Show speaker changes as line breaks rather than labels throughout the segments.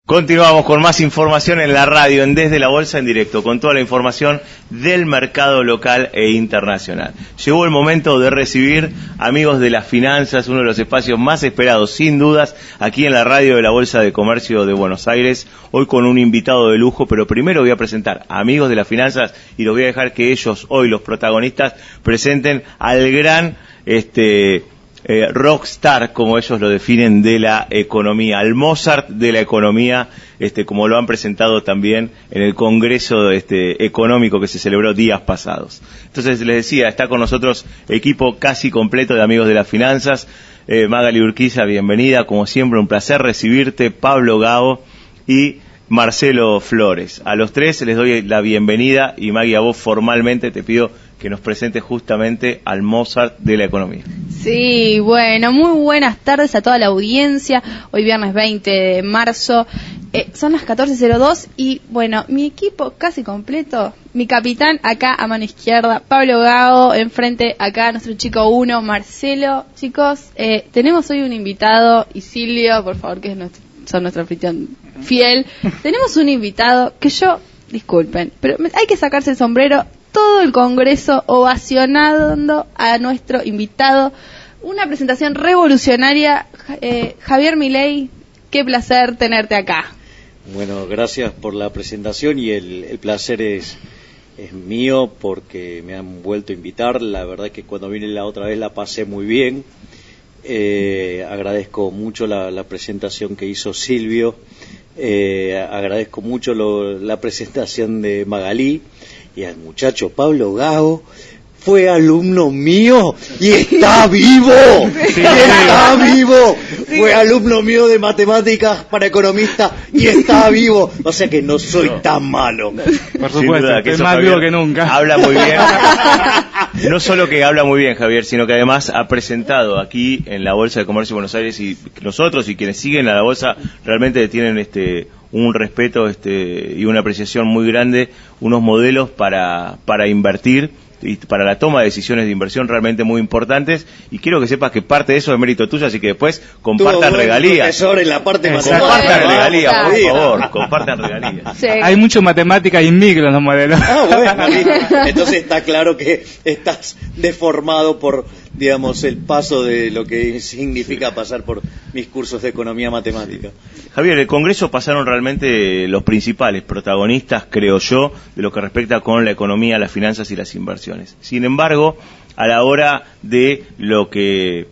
Continuamos con más información en la radio, en Desde la Bolsa en directo, con toda la información del mercado local e internacional. Llegó el momento de recibir amigos de las finanzas, uno de los espacios más esperados, sin dudas, aquí en la radio de la Bolsa de Comercio de Buenos Aires, hoy con un invitado de lujo, pero primero voy a presentar a amigos de las finanzas y los voy a dejar que ellos, hoy los protagonistas, presenten al gran rockstar, como ellos lo definen, de la economía, al Mozart de la economía, como lo han presentado también en el Congreso económico que se celebró días pasados. Entonces les decía, está con nosotros equipo casi completo de amigos de las finanzas. Magali Urquiza, bienvenida, como siempre un placer recibirte. Pablo Gao y Marcelo Flores. A los tres les doy la bienvenida y Magui, a vos formalmente te pido que nos presente justamente al Mozart de la economía.
Sí, bueno, muy buenas tardes a toda la audiencia. Hoy viernes 20 de marzo, son las 14:02 y bueno, mi equipo casi completo, mi capitán acá a mano izquierda, Pablo Gao, enfrente acá nuestro chico 1, Marcelo. Chicos, tenemos hoy un invitado, y Silvio, por favor, que es son nuestro anfitrión fiel. Tenemos un invitado que disculpen, pero hay que sacarse el sombrero. Todo el Congreso ovacionando a nuestro invitado. Una presentación revolucionaria. Javier Milei, qué placer tenerte acá.
Bueno, gracias por la presentación y el placer es mío porque me han vuelto a invitar. La verdad es que cuando vine la otra vez la pasé muy bien. Agradezco mucho la presentación que hizo Silvio. Agradezco mucho la presentación de Magalí. Y al muchacho Pablo Gao fue alumno mío y está vivo. Sí. Está vivo. Sí. Fue alumno mío de matemáticas para economista y está vivo. O sea que no soy tan malo.
Por supuesto, que es más vivo que nunca.
Habla muy bien. No solo que habla muy bien, Javier, sino que además ha presentado aquí en la Bolsa de Comercio de Buenos Aires, y nosotros y quienes siguen a la bolsa realmente tienen un respeto y una apreciación muy grande, unos modelos para invertir y para la toma de decisiones de inversión realmente muy importantes, y quiero que sepas que parte de eso es mérito tuyo, así que después compartan regalías.
Profesor en la parte
compartan regalías, por favor, compartan regalías.
Sí. Hay mucho matemática y micro en los modelos.
Bueno, entonces está claro que estás deformado por, digamos, el paso de lo que significa pasar por mis cursos de economía matemática.
Javier, el Congreso pasaron realmente los principales protagonistas, creo yo, de lo que respecta con la economía, las finanzas y las inversiones. Sin embargo, a la hora de lo que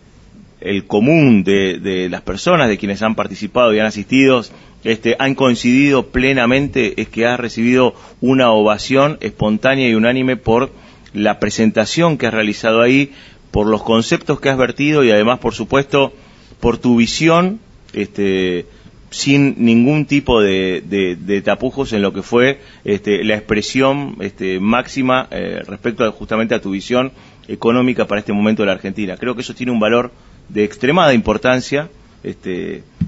el común de las personas, de quienes han participado y han asistido, han coincidido plenamente, es que has recibido una ovación espontánea y unánime por la presentación que has realizado ahí, por los conceptos que has vertido y además, por supuesto, por tu visión, sin ningún tipo de tapujos en lo que fue la expresión máxima respecto justamente a tu visión económica para este momento de la Argentina. Creo que eso tiene un valor de extremada importancia.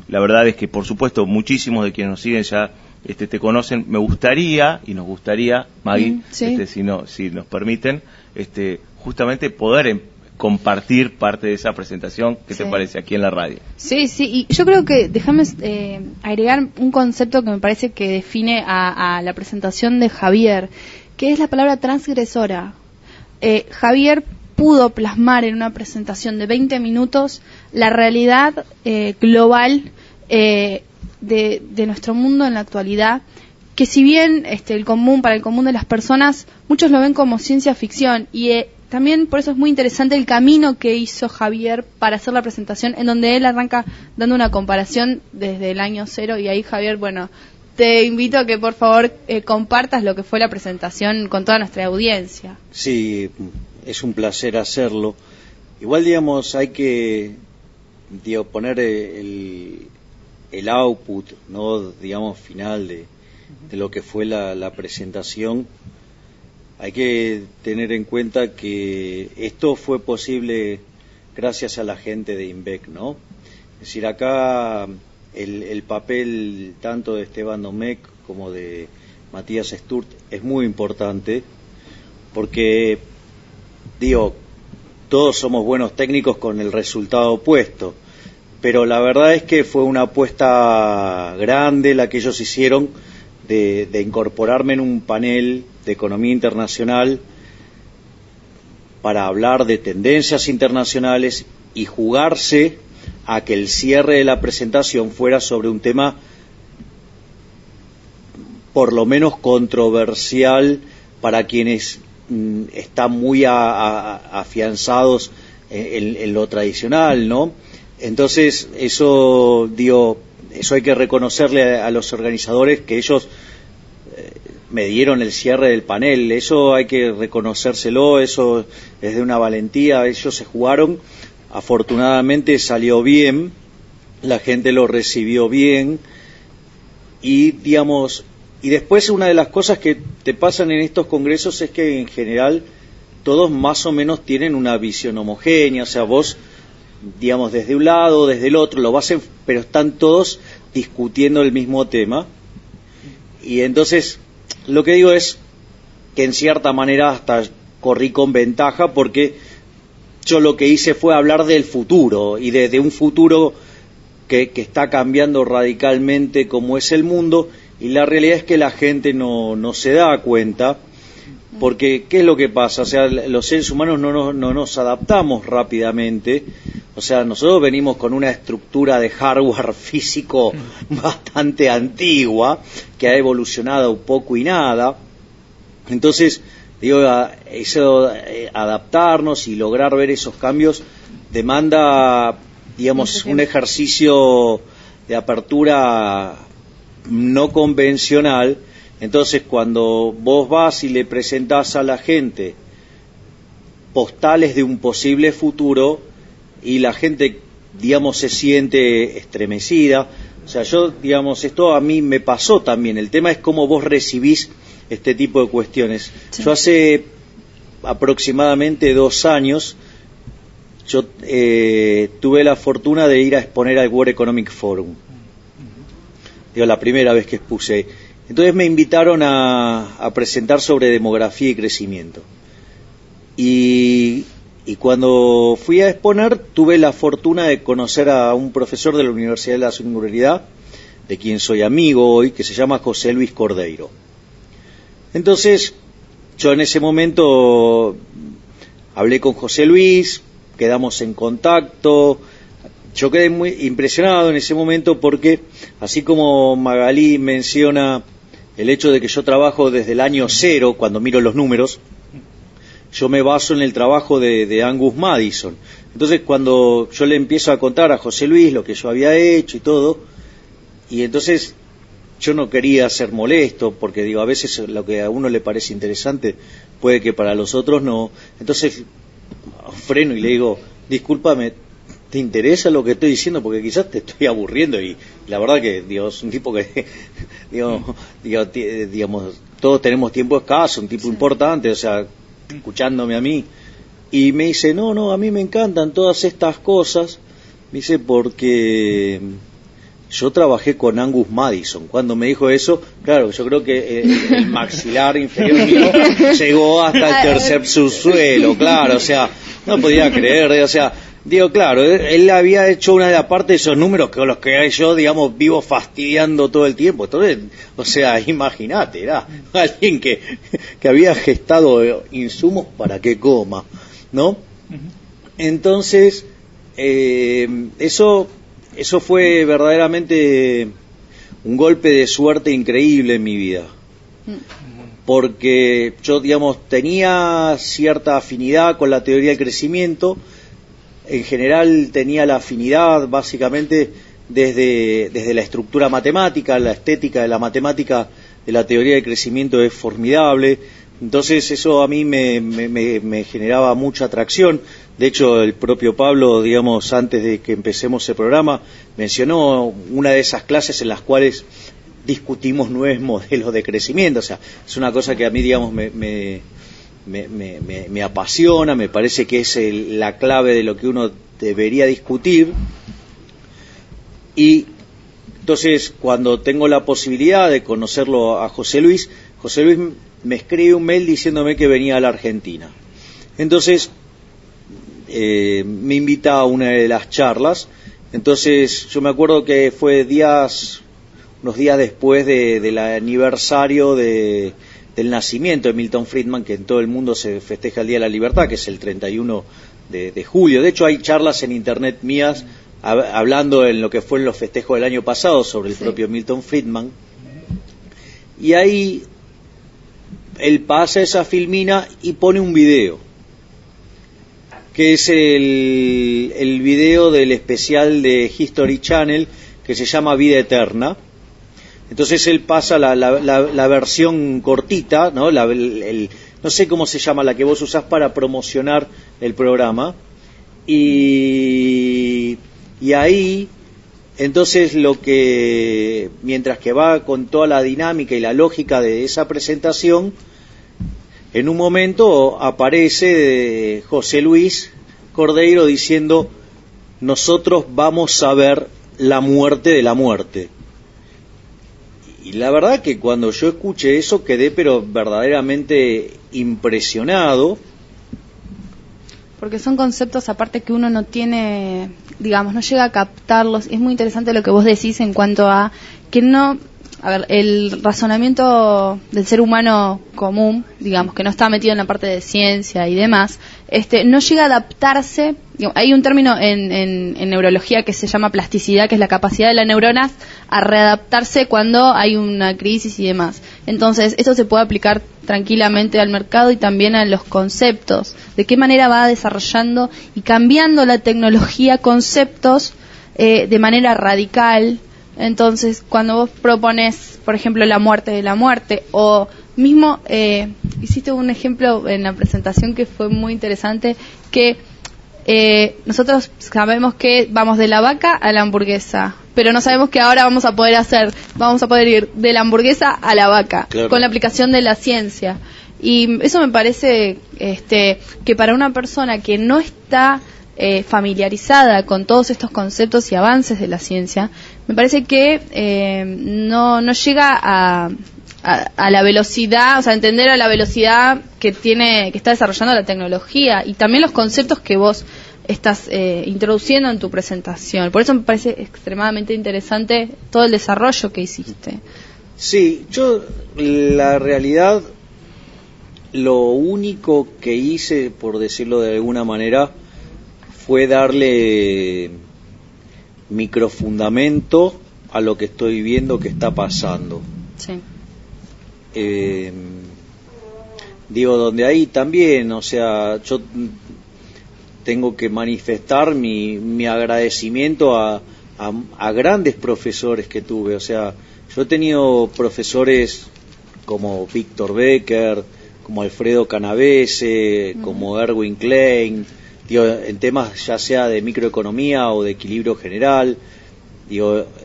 La verdad es que, por supuesto, muchísimos de quienes nos siguen ya te conocen. Me gustaría, y nos gustaría, Magui,
sí.
si nos permiten, justamente poder compartir parte de esa presentación. ¿Qué te parece aquí en la radio?
Sí, y yo creo que déjame agregar un concepto que me parece que define a la presentación de Javier, que es la palabra transgresora. Javier pudo plasmar en una presentación de 20 minutos la realidad global de nuestro mundo en la actualidad, que si bien para el común de las personas, muchos lo ven como ciencia ficción, y también por eso es muy interesante el camino que hizo Javier para hacer la presentación, en donde él arranca dando una comparación desde el año 0, y ahí, Javier, bueno, te invito a que por favor compartas lo que fue la presentación con toda nuestra audiencia.
Sí, es un placer hacerlo. Igual, digamos, hay que poner el output, ¿no?, digamos, final de lo que fue la presentación. Hay que tener en cuenta que esto fue posible gracias a la gente de INVEC, ¿no? Es decir, acá el papel tanto de Esteban Domecq como de Matías Sturt es muy importante, porque, todos somos buenos técnicos con el resultado opuesto, pero la verdad es que fue una apuesta grande la que ellos hicieron de incorporarme en un panel de economía internacional para hablar de tendencias internacionales y jugarse a que el cierre de la presentación fuera sobre un tema por lo menos controversial para quienes están muy afianzados en lo tradicional, ¿no? Entonces, eso hay que reconocerle a los organizadores, que ellos me dieron el cierre del panel, eso hay que reconocérselo, eso es de una valentía, ellos se jugaron, afortunadamente salió bien, la gente lo recibió bien, y después una de las cosas que te pasan en estos congresos es que en general todos más o menos tienen una visión homogénea, o sea, vos, desde un lado, desde el otro, pero están todos discutiendo el mismo tema, y entonces lo que digo es que en cierta manera hasta corrí con ventaja, porque yo lo que hice fue hablar del futuro, y de un futuro que está cambiando radicalmente como es el mundo, y la realidad es que la gente no se da cuenta, porque ¿qué es lo que pasa? O sea, los seres humanos no nos adaptamos rápidamente, o sea, nosotros venimos con una estructura de hardware físico bastante antigua, que ha evolucionado poco y nada, entonces, adaptarnos y lograr ver esos cambios demanda, un ejercicio de apertura no convencional. Entonces, cuando vos vas y le presentás a la gente postales de un posible futuro y la gente, se siente estremecida, o sea, esto a mí me pasó también. El tema es cómo vos recibís este tipo de cuestiones. Sí. Yo hace aproximadamente 2 años, tuve la fortuna de ir a exponer al World Economic Forum. La primera vez que expuse. Entonces me invitaron a presentar sobre demografía y crecimiento. Y cuando fui a exponer, tuve la fortuna de conocer a un profesor de la Universidad de la Singularidad, de quien soy amigo hoy, que se llama José Luis Cordeiro. Entonces, yo en ese momento hablé con José Luis, quedamos en contacto. Yo quedé muy impresionado en ese momento porque, así como Magalí menciona el hecho de que yo trabajo desde el año 0, cuando miro los números, yo me baso en el trabajo de Angus Madison. Entonces, cuando yo le empiezo a contar a José Luis lo que yo había hecho y todo, y entonces yo no quería ser molesto, porque a veces lo que a uno le parece interesante puede que para los otros no. Entonces freno y le digo, discúlpame, ¿te interesa lo que estoy diciendo? Porque quizás te estoy aburriendo, y la verdad que es un tipo que todos tenemos tiempo escaso, un tipo importante, o sea, escuchándome a mí, y me dice, no, a mí me encantan todas estas cosas, me dice, porque yo trabajé con Angus Madison. Cuando me dijo eso, claro, yo creo que el maxilar inferior mío llegó hasta el tercer subsuelo, claro, o sea, no podía creer, o sea, claro, él había hecho una de las partes de esos números con los que yo, vivo fastidiando todo el tiempo. Entonces, o sea, imagínate, era alguien que había gestado insumos para que coma, ¿no? Entonces, eso fue verdaderamente un golpe de suerte increíble en mi vida. Porque yo, tenía cierta afinidad con la teoría del crecimiento. En general tenía la afinidad básicamente desde la estructura matemática, la estética de la matemática de la teoría del crecimiento es formidable. Entonces eso a mí me generaba mucha atracción. De hecho, el propio Pablo, antes de que empecemos el programa, mencionó una de esas clases en las cuales discutimos nuevos modelos de crecimiento. O sea, es una cosa que a mí, me apasiona, me parece que es la clave de lo que uno debería discutir. Y entonces, cuando tengo la posibilidad de conocerlo a José Luis me escribe un mail diciéndome que venía a la Argentina. Entonces me invita a una de las charlas. Entonces yo me acuerdo que fue unos días después del aniversario del nacimiento de Milton Friedman, que en todo el mundo se festeja el Día de la Libertad, que es el 31 de julio. De hecho hay charlas en internet mías hablando en lo que fue en los festejos del año pasado sobre el propio Milton Friedman, y ahí él pasa esa filmina y pone un video, que es el video del especial de History Channel que se llama Vida Eterna. Entonces él pasa la versión cortita, ¿no? No sé cómo se llama, la que vos usás para promocionar el programa, y ahí, entonces mientras que va con toda la dinámica y la lógica de esa presentación, en un momento aparece José Luis Cordeiro diciendo: nosotros vamos a ver la muerte de la muerte. Y la verdad que cuando yo escuché eso quedé pero verdaderamente impresionado.
Porque son conceptos aparte que uno no tiene, digamos, no llega a captarlos. Es muy interesante lo que vos decís en cuanto a que no... A ver, el razonamiento del ser humano común, digamos, que no está metido en la parte de ciencia y demás, no llega a adaptarse. Hay un término en neurología que se llama plasticidad, que es la capacidad de las neuronas a readaptarse cuando hay una crisis y demás. Entonces, esto se puede aplicar tranquilamente al mercado y también a los conceptos. De qué manera va desarrollando y cambiando la tecnología conceptos de manera radical. Entonces, cuando vos propones, por ejemplo, la muerte de la muerte, o mismo hiciste un ejemplo en la presentación que fue muy interesante, que nosotros sabemos que vamos de la vaca a la hamburguesa, pero no sabemos que ahora vamos a poder ir de la hamburguesa a la vaca, claro, con la aplicación de la ciencia. Y eso me parece que para una persona que no está familiarizada con todos estos conceptos y avances de la ciencia, me parece que no llega a la velocidad, o sea, entender a la velocidad que está desarrollando la tecnología y también los conceptos que vos estás introduciendo en tu presentación. Por eso me parece extremadamente interesante todo el desarrollo que hiciste.
Sí, yo la realidad, lo único que hice, por decirlo de alguna manera, fue darle microfundamento a lo que estoy viendo que está pasando.
Sí.
Donde ahí también, o sea, yo tengo que manifestar mi agradecimiento a grandes profesores que tuve. O sea, yo he tenido profesores como Víctor Becker, como Alfredo Canavese, como Erwin Klein, en temas ya sea de microeconomía o de equilibrio general.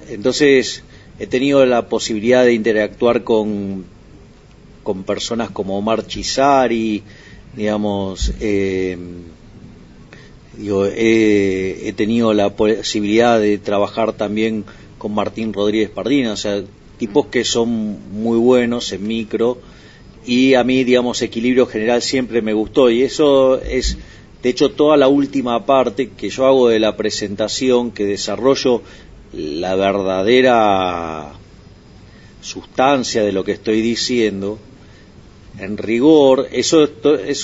Entonces he tenido la posibilidad de interactuar con personas como Omar Chisari, he tenido la posibilidad de trabajar también con Martín Rodríguez Pardina, o sea, tipos que son muy buenos en micro, y a mí, equilibrio general siempre me gustó, y eso es, de hecho, toda la última parte que yo hago de la presentación, que desarrollo la verdadera sustancia de lo que estoy diciendo, en rigor, eso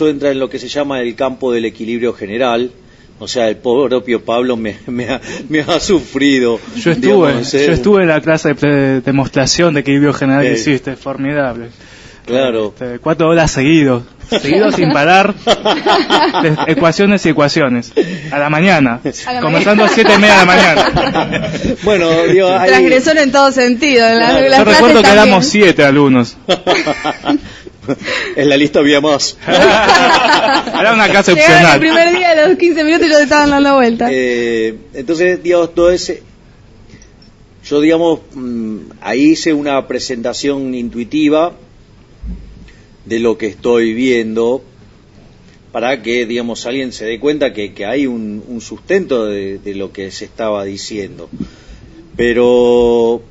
entra en lo que se llama el campo del equilibrio general. O sea, el propio Pablo me ha sufrido.
Yo estuve en la clase de demostración de equilibrio general que hiciste, formidable.
Claro.
4 horas seguidos sin parar, ecuaciones y ecuaciones, a la mañana, comenzando a 7:30 de la mañana.
Bueno,
transgresor en todo sentido.
Yo recuerdo que éramos 7 alumnos.
En la lista había más.
Era una clase opcional.
El primer día de los 15 minutos ya te estaban dando vuelta.
Entonces, todo ese... Yo, ahí hice una presentación intuitiva de lo que estoy viendo, para que, alguien se dé cuenta que hay un sustento de lo que se estaba diciendo. Pero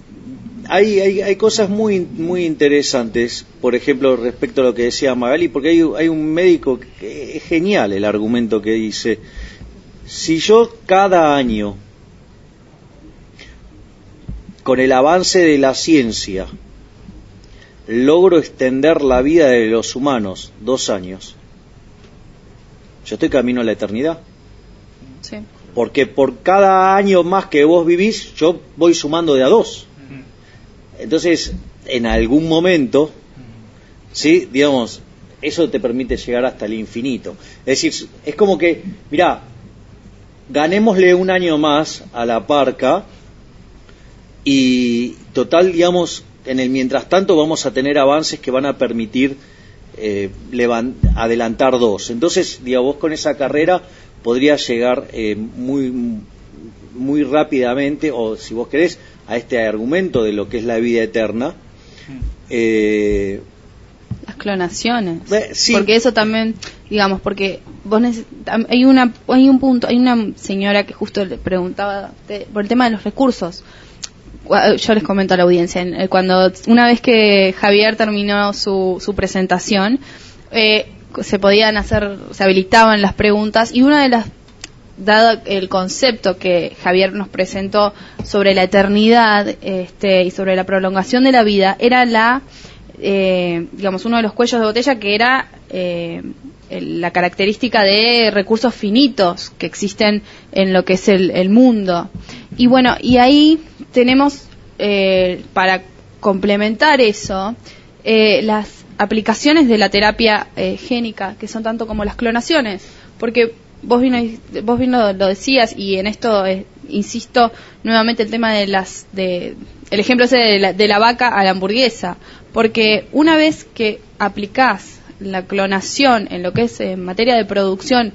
hay cosas muy interesantes, por ejemplo, respecto a lo que decía Magali, porque hay un médico que es genial el argumento que dice: si yo cada año con el avance de la ciencia logro extender la vida de los humanos 2 años, yo estoy camino a la eternidad.
Sí.
Porque por cada año más que vos vivís, yo voy sumando de a 2. Entonces, en algún momento, ¿sí? Digamos, eso te permite llegar hasta el infinito. Es decir, es como que, mirá, ganémosle 1 año más a la parca y total, digamos, en el mientras tanto vamos a tener avances que van a permitir adelantar 2. Entonces, digamos, vos con esa carrera podrías llegar muy rápidamente, o si vos querés, a este argumento de lo que es la vida eterna.
Las clonaciones.
Sí.
Porque eso también, digamos, porque vos hay un punto, hay una señora que justo le preguntaba por el tema de los recursos. Yo les comento a la audiencia, cuando una vez que Javier terminó su presentación, se habilitaban las preguntas, y una de las, dado el concepto que Javier nos presentó sobre la eternidad y sobre la prolongación de la vida, era digamos, uno de los cuellos de botella, que era la característica de recursos finitos que existen en lo que es el mundo. Y bueno, y ahí tenemos, para complementar eso, las aplicaciones de la terapia génica, que son tanto como las clonaciones, porque vos bien lo decías, y en esto insisto nuevamente, el tema el ejemplo ese de la vaca a la hamburguesa, porque una vez que aplicás la clonación en lo que es en materia de producción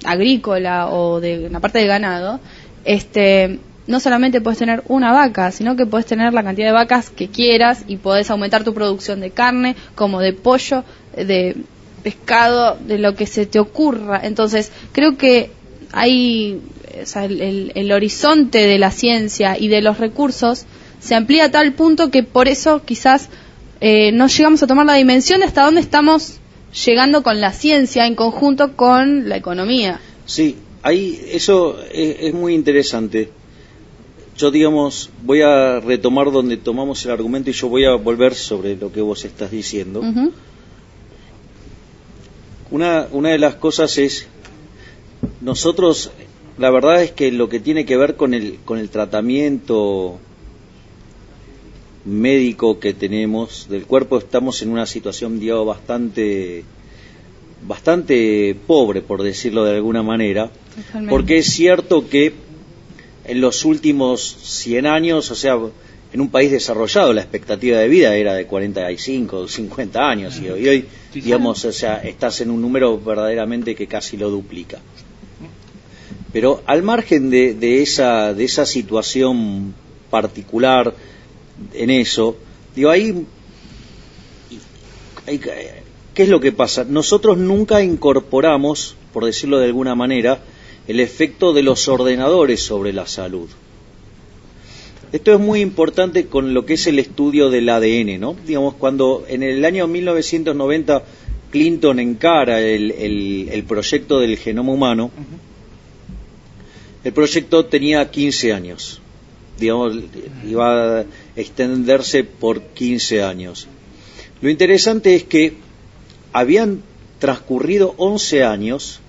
agrícola o de la parte de ganado, no solamente puedes tener una vaca, sino que puedes tener la cantidad de vacas que quieras, y podés aumentar tu producción de carne, como de pollo, de pescado, de lo que se te ocurra. Entonces, creo que hay, o sea, el horizonte de la ciencia y de los recursos se amplía a tal punto que por eso quizás no llegamos a tomar la dimensión de hasta dónde estamos llegando con la ciencia en conjunto con la economía.
Sí, eso es muy interesante. Yo, digamos, voy a retomar donde tomamos el argumento, y yo voy a volver sobre lo que vos estás diciendo.
Uh-huh.
Una de las cosas es, nosotros, la verdad es que lo que tiene que ver con el tratamiento médico que tenemos del cuerpo, estamos en una situación, digamos, bastante pobre, por decirlo de alguna manera. Totalmente. Porque es cierto que en los últimos 100 años, o sea, en un país desarrollado la expectativa de vida era de 45 o 50 años, y hoy, digamos, o sea, estás en un número verdaderamente que casi lo duplica. Pero al margen de esa situación particular en eso, digo, ¿qué es lo que pasa? Nosotros nunca incorporamos, por decirlo de alguna manera, el efecto de los ordenadores sobre la salud. Esto es muy importante con lo que es el estudio del ADN, ¿no? Digamos, cuando en el año 1990 Clinton encara el proyecto del genoma humano, el proyecto tenía 15 años. Digamos, iba a extenderse por 15 años. Lo interesante es que habían transcurrido 11 años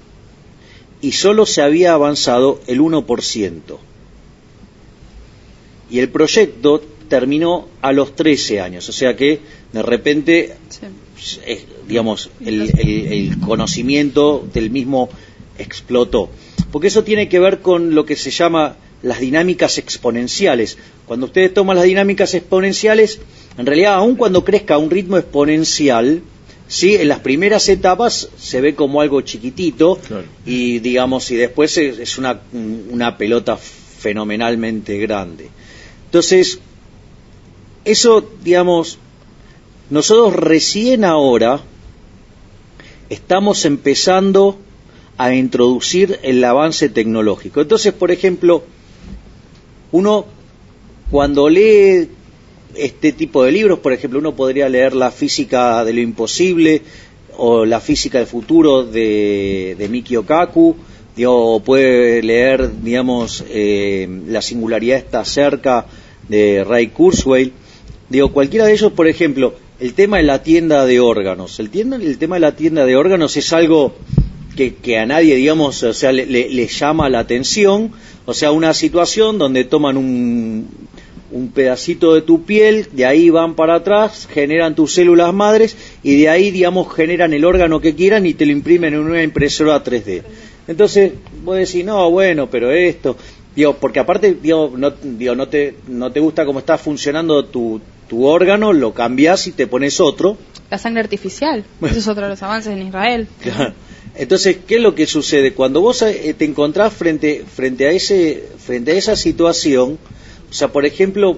y solo se había avanzado el 1%. Y el proyecto terminó a los 13 años, o sea que de repente, digamos, el conocimiento del mismo explotó. Porque eso tiene que ver con lo que se llama las dinámicas exponenciales. Cuando ustedes toman las dinámicas exponenciales, en realidad, aun cuando crezca a un ritmo exponencial, sí, en las primeras etapas se ve como algo chiquitito, claro, y digamos, y después es una pelota fenomenalmente grande. Entonces, eso, digamos, nosotros recién ahora estamos empezando a introducir el avance tecnológico. Entonces, por ejemplo, uno cuando lee este tipo de libros, por ejemplo, uno podría leer La física de lo imposible o La física del futuro de Mikio Kaku, o puede leer, digamos, La singularidad está cerca de Ray Kurzweil. Digo, cualquiera de ellos, por ejemplo, el tema de la tienda de órganos. El tema de la tienda de órganos es algo que a nadie, digamos, o sea, le llama la atención. O sea, una situación donde toman un pedacito de tu piel, de ahí van para atrás, generan tus células madres y de ahí, digamos, generan el órgano que quieran y te lo imprimen en una impresora 3D. Entonces, vos decís, no, bueno, pero esto... Digo, porque aparte, no te gusta cómo está funcionando tu órgano, lo cambias y te pones otro.
La sangre artificial, ese es otro de los avances en Israel.
Claro. Entonces, ¿qué es lo que sucede? Cuando vos te encontrás frente a esa situación, o sea, por ejemplo,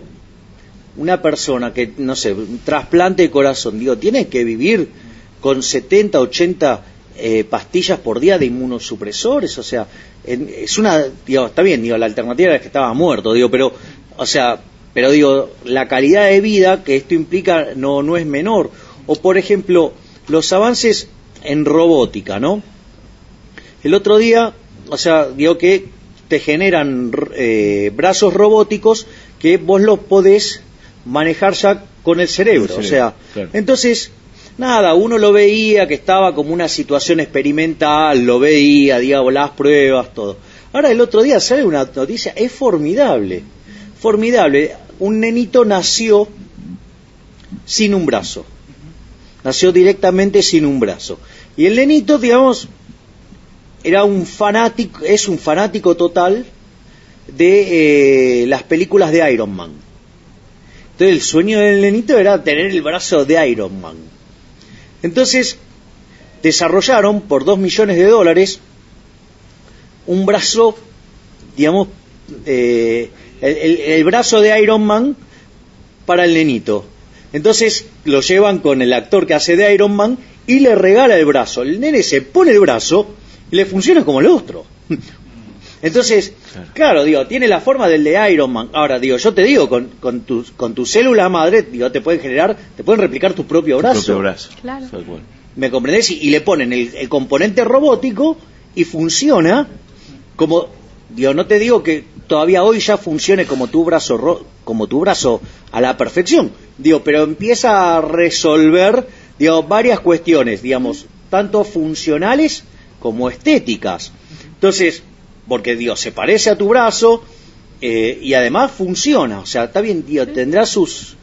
una persona que, no sé, un trasplante de corazón, tiene que vivir con 70, 80 pastillas por día de inmunosupresores, o sea, es una, está bien, la alternativa es que estaba muerto, pero la calidad de vida que esto implica no es menor. O por ejemplo, los avances en robótica, ¿no? El otro día, o sea, que te generan brazos robóticos que vos los podés manejar ya con el cerebro, o sea, claro. Entonces, nada, uno lo veía que estaba como una situación experimental, lo veía, las pruebas, todo. Ahora el otro día sale una noticia, es formidable, un nenito nació sin un brazo, nació directamente sin un brazo, y el nenito, es un fanático total de las películas de Iron Man. Entonces el sueño del nenito era tener el brazo de Iron Man. Entonces desarrollaron por $2 millones un brazo, el brazo de Iron Man para el nenito. Entonces lo llevan con el actor que hace de Iron Man y le regala el brazo. El nene se pone el brazo y le funciona como el otro. Entonces, claro, tiene la forma del de Iron Man. Ahora, yo te digo, con tu célula madre, te pueden replicar tu propio brazo.
Claro.
¿Me comprendés? Y le ponen el componente robótico y funciona como, no te digo que todavía hoy ya funcione como tu brazo a la perfección, pero empieza a resolver, varias cuestiones, tanto funcionales como estéticas. Entonces, porque se parece a tu brazo y además funciona, o sea, está bien, tendrá sus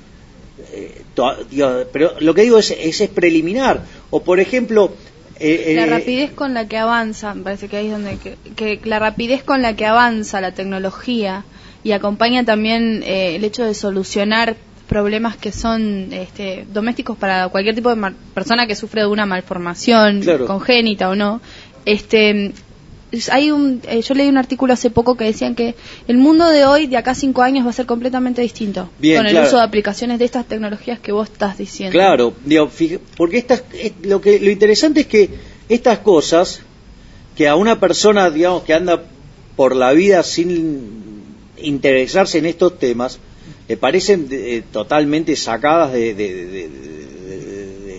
pero lo que digo es preliminar. O por ejemplo,
la rapidez con la que avanza, me parece que ahí es donde que la rapidez con la que avanza la tecnología y acompaña también el hecho de solucionar problemas que son domésticos para cualquier tipo de persona que sufre de una malformación, claro, congénita o no. Yo leí un artículo hace poco que decían que el mundo de hoy, de acá a 5 años, va a ser completamente distinto. Bien, con el uso de aplicaciones de estas tecnologías que vos estás diciendo.
Claro, porque lo interesante es que estas cosas, que a una persona, que anda por la vida sin interesarse en estos temas, le parecen totalmente sacadas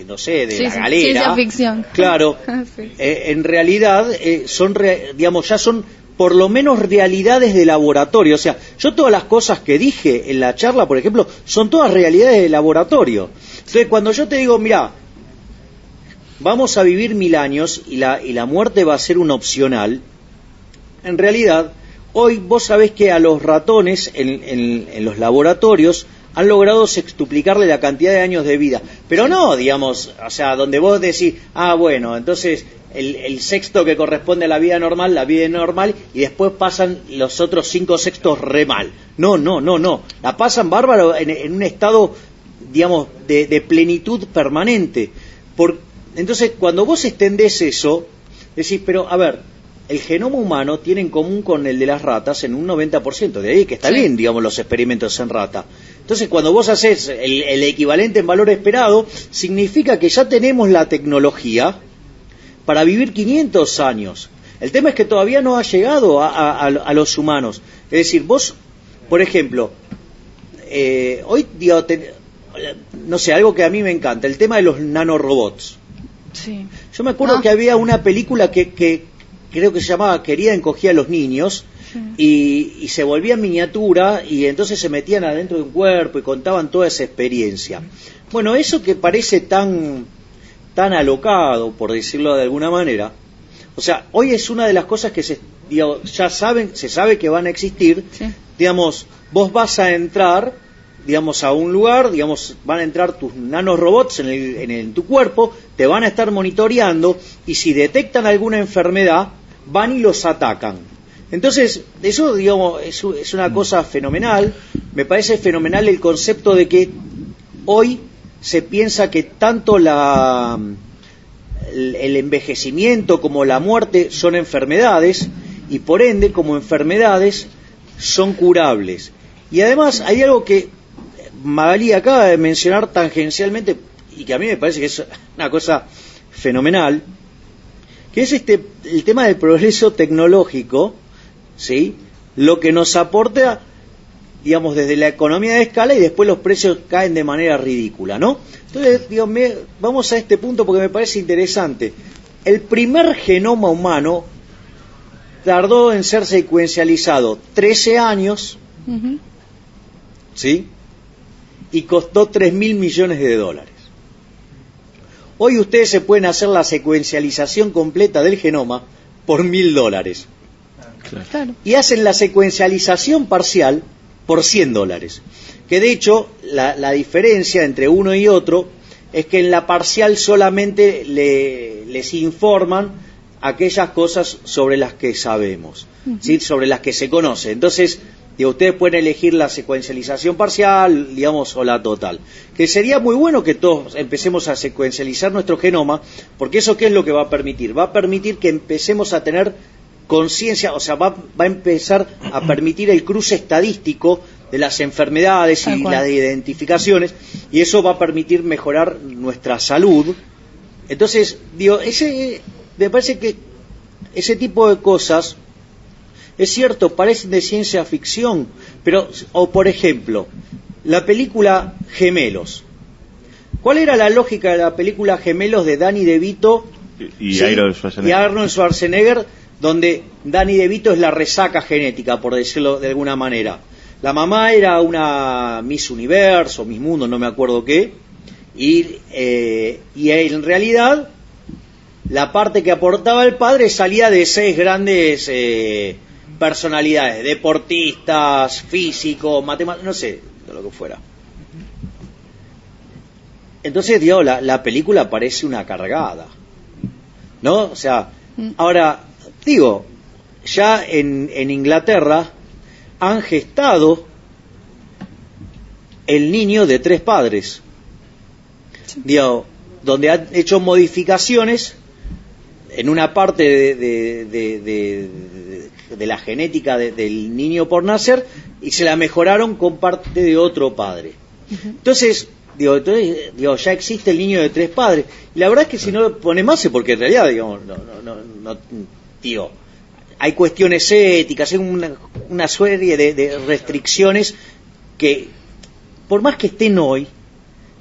no sé, de la galera.
Ciencia ficción.
Claro. Sí. En realidad ya son por lo menos realidades de laboratorio. O sea, yo todas las cosas que dije en la charla, por ejemplo, son todas realidades de laboratorio. Entonces, cuando yo te digo, mira, vamos a vivir 1000 años y la muerte va a ser un opcional, en realidad, hoy vos sabés que a los ratones en los laboratorios han logrado sextuplicarle la cantidad de años de vida. Pero no, o sea, donde vos decís, bueno, entonces el sexto que corresponde a la vida normal, y después pasan los otros 5 sextos re mal. No. La pasan bárbaro en un estado, de plenitud permanente. Entonces, cuando vos extendés eso, decís, pero, a ver, el genoma humano tiene en común con el de las ratas en un 90%. De ahí que está bien, los experimentos en rata. Entonces, cuando vos haces el equivalente en valor esperado, significa que ya tenemos la tecnología para vivir 500 años. El tema es que todavía no ha llegado a los humanos. Es decir, vos, por ejemplo, hoy, no sé, algo que a mí me encanta, el tema de los nanorobots.
Sí.
Yo me acuerdo que había una película que creo que se llamaba Querida encogía a los niños, y se volvían miniatura, y entonces se metían adentro de un cuerpo y contaban toda esa experiencia. Bueno, eso que parece tan alocado, por decirlo de alguna manera, o sea, hoy es una de las cosas que se sabe que van a existir. Sí. Digamos, vos vas a entrar, digamos, a un lugar, digamos, van a entrar tus nanorobots en tu cuerpo, te van a estar monitoreando, y si detectan alguna enfermedad, van y los atacan. Entonces, eso, digamos, es una cosa fenomenal. Me parece fenomenal el concepto de que hoy se piensa que tanto el envejecimiento como la muerte son enfermedades, y por ende, como enfermedades, son curables. Y además hay algo que Magalí acaba de mencionar tangencialmente, y que a mí me parece que es una cosa fenomenal, que es el tema del progreso tecnológico, ¿sí? Lo que nos aporta, digamos, desde la economía de escala, y después los precios caen de manera ridícula, ¿no? Entonces, vamos a este punto porque me parece interesante. El primer genoma humano tardó en ser secuencializado 13 años, ¿sí? Y costó $3.000 millones. Hoy ustedes se pueden hacer la secuencialización completa del genoma por $1.000. Claro. Y hacen la secuencialización parcial por $100. Que de hecho, la diferencia entre uno y otro es que en la parcial solamente les informan aquellas cosas sobre las que sabemos, ¿sí? Sobre las que se conoce. Entonces, ustedes pueden elegir la secuencialización parcial, digamos, o la total. Que sería muy bueno que todos empecemos a secuencializar nuestro genoma, porque eso, ¿qué es lo que va a permitir? Va a permitir que empecemos a tener conciencia, o sea, va a empezar a permitir el cruce estadístico de las enfermedades y las identificaciones, y eso va a permitir mejorar nuestra salud. Entonces, me parece que ese tipo de cosas, es cierto, parecen de ciencia ficción, pero, o por ejemplo, la película Gemelos. ¿Cuál era la lógica de la película Gemelos de Danny DeVito
y Arnold
Schwarzenegger, donde Danny DeVito es la resaca genética, por decirlo de alguna manera? La mamá era una Miss Universo, Miss Mundo, no me acuerdo qué, y en realidad la parte que aportaba el padre salía de 6 grandes personalidades, deportistas, físicos, matemáticos, no sé, de lo que fuera. Entonces, la película parece una cargada, ¿no? O sea, ahora, ya en Inglaterra han gestado el niño de 3 padres, donde han hecho modificaciones en una parte de la genética del niño por nacer, y se la mejoraron con parte de otro padre. Entonces, ya existe el niño de 3 padres. Y la verdad es que si no lo pone más es porque en realidad, hay cuestiones éticas, hay una serie de restricciones que, por más que estén hoy,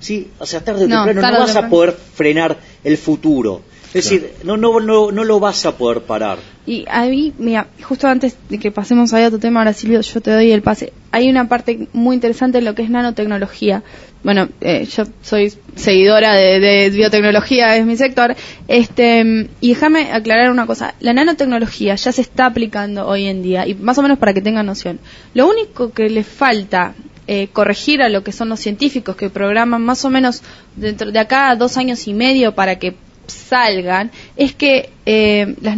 ¿sí? O sea, tarde o temprano no vas a poder frenar el futuro. Es decir, no lo vas a poder parar.
Y ahí, mira, justo antes de que pasemos a otro tema, ahora Silvio, yo te doy el pase. Hay una parte muy interesante en lo que es nanotecnología. Bueno, yo soy seguidora de biotecnología, es mi sector. Y déjame aclarar una cosa. La nanotecnología ya se está aplicando hoy en día, y más o menos para que tengan noción. Lo único que le falta corregir a lo que son los científicos que programan más o menos dentro de acá a 2 años y medio para que salgan, es que las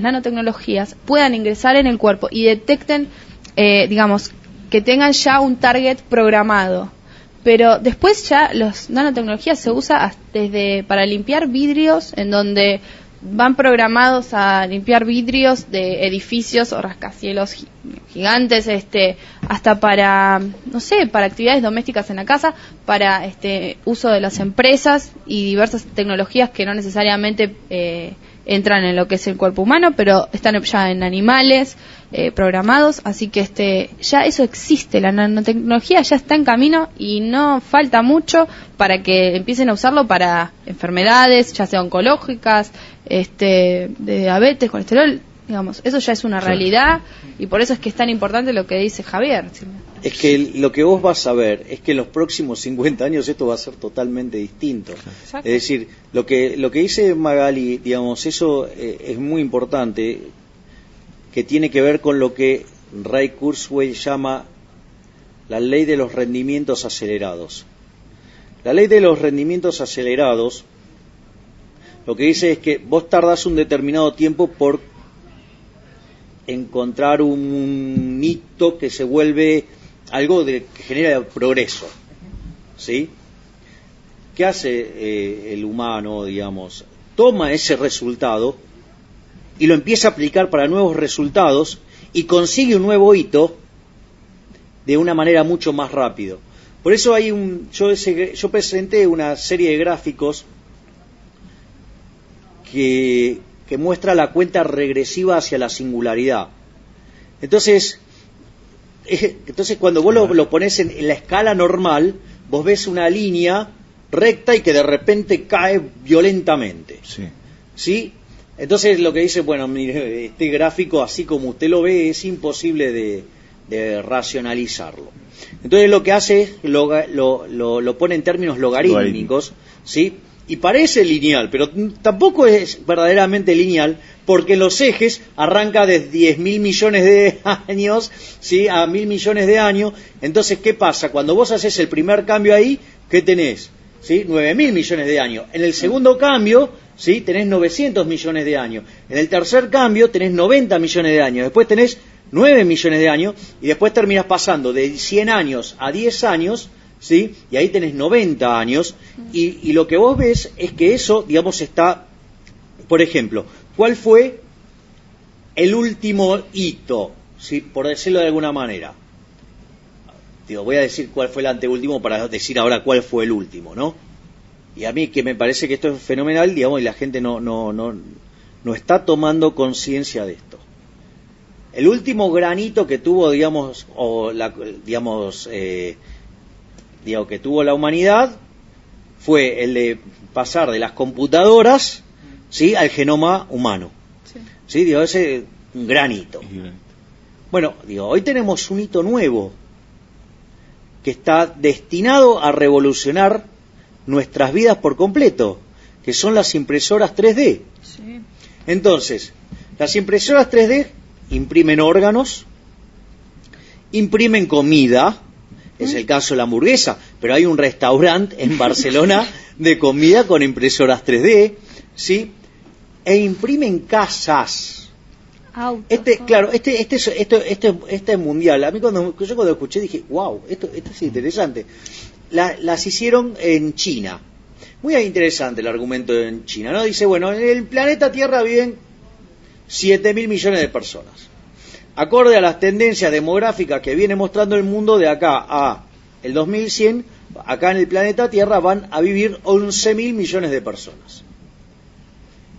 nanotecnologías puedan ingresar en el cuerpo y detecten, digamos, que tengan ya un target programado. Pero después ya las nanotecnologías se usa desde para limpiar vidrios, en donde van programados a limpiar vidrios de edificios o rascacielos gigantes, hasta para, no sé, para actividades domésticas en la casa, para uso de las empresas y diversas tecnologías que no necesariamente entran en lo que es el cuerpo humano, pero están ya en animales programados, así que ya eso existe, la nanotecnología ya está en camino y no falta mucho para que empiecen a usarlo para enfermedades, ya sea oncológicas, de diabetes, colesterol, digamos, eso ya es una realidad y por eso es que es tan importante lo que dice Javier.
Es que lo que vos vas a ver es que en los próximos 50 años esto va a ser totalmente distinto.
Exacto.
Es decir, lo que dice Magali, digamos, eso es muy importante, que tiene que ver con lo que Ray Kurzweil llama la ley de los rendimientos acelerados. La ley de los rendimientos acelerados lo que dice es que vos tardás un determinado tiempo por encontrar un hito que se vuelve algo que genera progreso, ¿sí? ¿Qué hace el humano, digamos? Toma ese resultado y lo empieza a aplicar para nuevos resultados y consigue un nuevo hito de una manera mucho más rápido. Por eso hay yo presenté una serie de gráficos que muestra la cuenta regresiva hacia la singularidad. Entonces cuando vos lo pones en la escala normal, vos ves una línea recta y que de repente cae violentamente. ¿Sí? Entonces lo que dice, bueno, mire, este gráfico, así como usted lo ve, es imposible de racionalizarlo. Entonces lo que hace es lo pone en términos logarítmicos, ¿sí? Y parece lineal, pero tampoco es verdaderamente lineal, porque los ejes arranca de 10.000 millones de años, ¿sí? A 1.000 millones de años. Entonces, ¿qué pasa? Cuando vos haces el primer cambio ahí, ¿qué tenés? ¿Sí? 9.000 millones de años. En el segundo cambio, ¿sí? Tenés 900 millones de años. En el tercer cambio tenés 90 millones de años. Después tenés 9 millones de años y después terminás pasando de 100 años a 10 años, ¿sí? Y ahí tenés 90 años y lo que vos ves es que eso, digamos, está, por ejemplo, ¿cuál fue el último hito? ¿Sí? Por decirlo de alguna manera. Voy a decir cuál fue el anteúltimo para decir ahora cuál fue el último, ¿no? Y a mí que me parece que esto es fenomenal, digamos, y la gente no está tomando conciencia de esto. El último granito que tuvo, digamos, que tuvo la humanidad fue el de pasar de las computadoras, ¿sí? Al genoma humano. ¿Sí? Ese un gran hito. Bueno, hoy tenemos un hito nuevo que está destinado a revolucionar nuestras vidas por completo, que son las impresoras 3D.
Sí.
Entonces, las impresoras 3D imprimen órganos, imprimen comida, es el caso de la hamburguesa, pero hay un restaurante en Barcelona de comida con impresoras 3D, ¿sí? E imprimen casas. Claro, esto es mundial. A mí cuando escuché dije, wow, esto es interesante. Las hicieron en China. Muy interesante el argumento en China, ¿no? Dice, bueno, en el planeta Tierra viven 7.000 millones de personas. Acorde a las tendencias demográficas que viene mostrando el mundo de acá a el 2100, acá en el planeta Tierra van a vivir 11.000 millones de personas.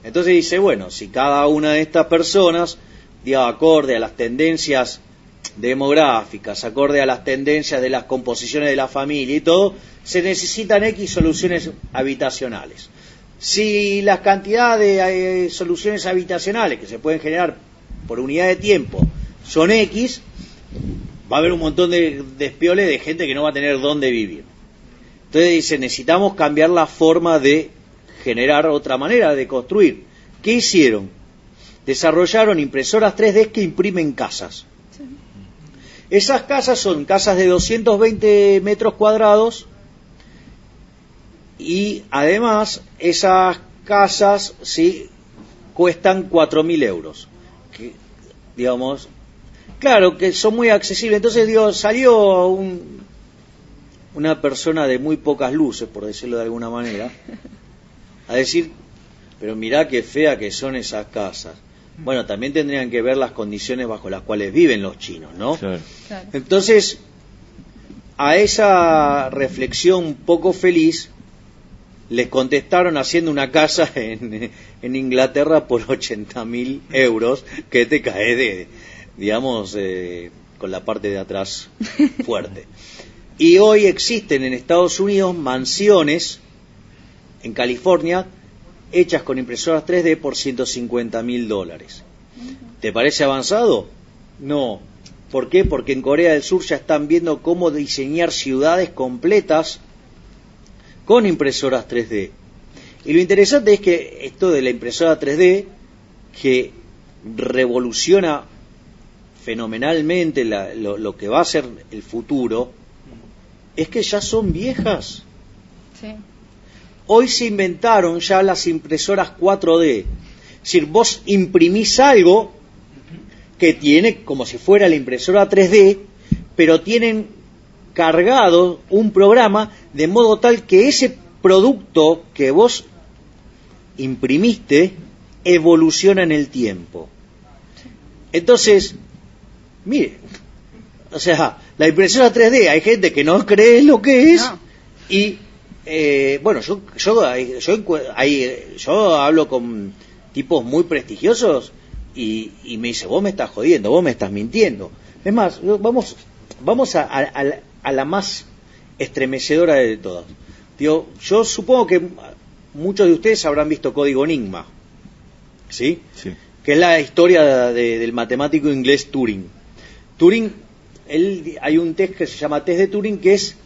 Entonces dice, bueno, si cada una de estas personas, acorde a las tendencias demográficas, acorde a las tendencias de las composiciones de la familia y todo, se necesitan X soluciones habitacionales. Si la cantidad de soluciones habitacionales que se pueden generar por unidad de tiempo son X, va a haber un montón de despioles de gente que no va a tener dónde vivir. Entonces dice, necesitamos cambiar la forma de generar otra manera de construir. ¿Qué hicieron? Desarrollaron impresoras 3D que imprimen casas. Sí. Esas casas son casas de 220 metros cuadrados y además esas casas sí cuestan 4.000 euros. Que, claro que son muy accesibles. Entonces salió una persona de muy pocas luces, por decirlo de alguna manera, a decir, pero mirá qué fea que son esas casas. Bueno, también tendrían que ver las condiciones bajo las cuales viven los chinos, ¿no? Claro. Entonces, a esa reflexión poco feliz, les contestaron haciendo una casa en Inglaterra por 80.000 euros, que te cae digamos, con la parte de atrás fuerte. Y hoy existen en Estados Unidos mansiones en California hechas con impresoras 3D por $150.000. ¿Te parece avanzado? No. ¿Por qué? Porque en Corea del Sur ya están viendo cómo diseñar ciudades completas con impresoras 3D. Y lo interesante es que esto de la impresora 3D, que revoluciona fenomenalmente lo que va a ser el futuro, es que ya son viejas.
Sí.
Hoy se inventaron ya las impresoras 4D. Es decir, vos imprimís algo que tiene como si fuera la impresora 3D, pero tienen cargado un programa de modo tal que ese producto que vos imprimiste evoluciona en el tiempo. Entonces, mire, o sea, la impresora 3D, hay gente que no cree lo que es, no. Y bueno, yo hablo con tipos muy prestigiosos y me dice, vos me estás jodiendo, vos me estás mintiendo. Es más, vamos a la más estremecedora de todas. Digo, yo supongo que muchos de ustedes habrán visto Código Enigma, ¿sí? Sí. Que es la historia del matemático inglés Turing. Turing, hay un test que se llama test de Turing, que es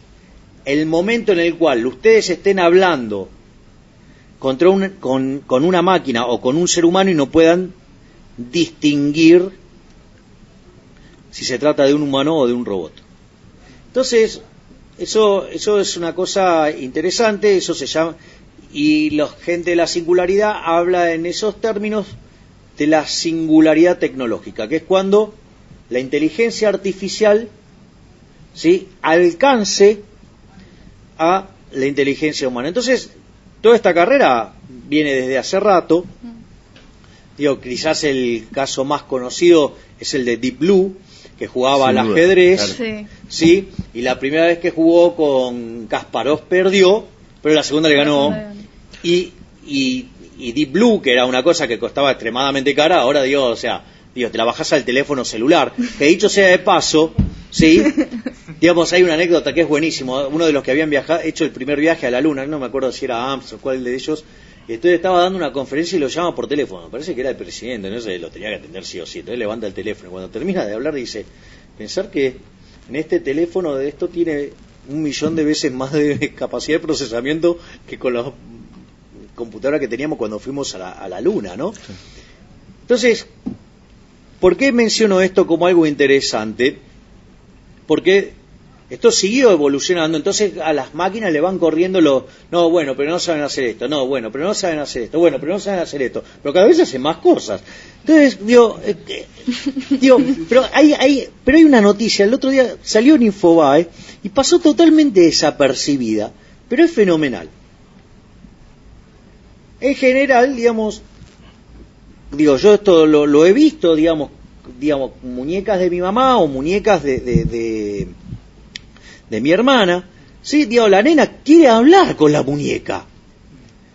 el momento en el cual ustedes estén hablando contra con una máquina o con un ser humano y no puedan distinguir si se trata de un humano o de un robot. Entonces, eso es una cosa interesante, eso se llama, y la gente de la singularidad habla en esos términos de la singularidad tecnológica, que es cuando la inteligencia artificial, ¿sí?, alcance a la inteligencia humana. Entonces, toda esta carrera viene desde hace rato. Digo, quizás el caso más conocido es el de Deep Blue, que jugaba al ajedrez, claro. Sí, y la primera vez que jugó con Kasparov perdió, pero la segunda le ganó. Y Deep Blue, que era una cosa que costaba extremadamente cara, ahora o sea, te la bajás al teléfono celular. Que dicho sea de paso, sí, digamos, hay una anécdota que es buenísimo. Uno de los que habían hecho el primer viaje a la Luna, no me acuerdo si era Armstrong o cuál de ellos, entonces estaba dando una conferencia y lo llama por teléfono. Me parece que era el presidente, no sé, lo tenía que atender sí o sí. Entonces levanta el teléfono y cuando termina de hablar dice, pensar que en este teléfono de esto tiene 1.000.000 de veces más de capacidad de procesamiento que con las computadoras que teníamos cuando fuimos a la Luna, ¿no? Sí. Entonces, ¿por qué menciono esto como algo interesante? Porque esto siguió evolucionando, entonces a las máquinas le van corriendo no, bueno, pero no saben hacer esto, no, bueno, pero no saben hacer esto, bueno, pero no saben hacer esto, pero cada vez hacen más cosas. Entonces, pero hay una noticia, el otro día salió en Infobae y pasó totalmente desapercibida, pero es fenomenal. En general, digamos, yo esto lo he visto, digamos, muñecas de mi mamá o muñecas de mi hermana, ¿sí? La nena quiere hablar con la muñeca,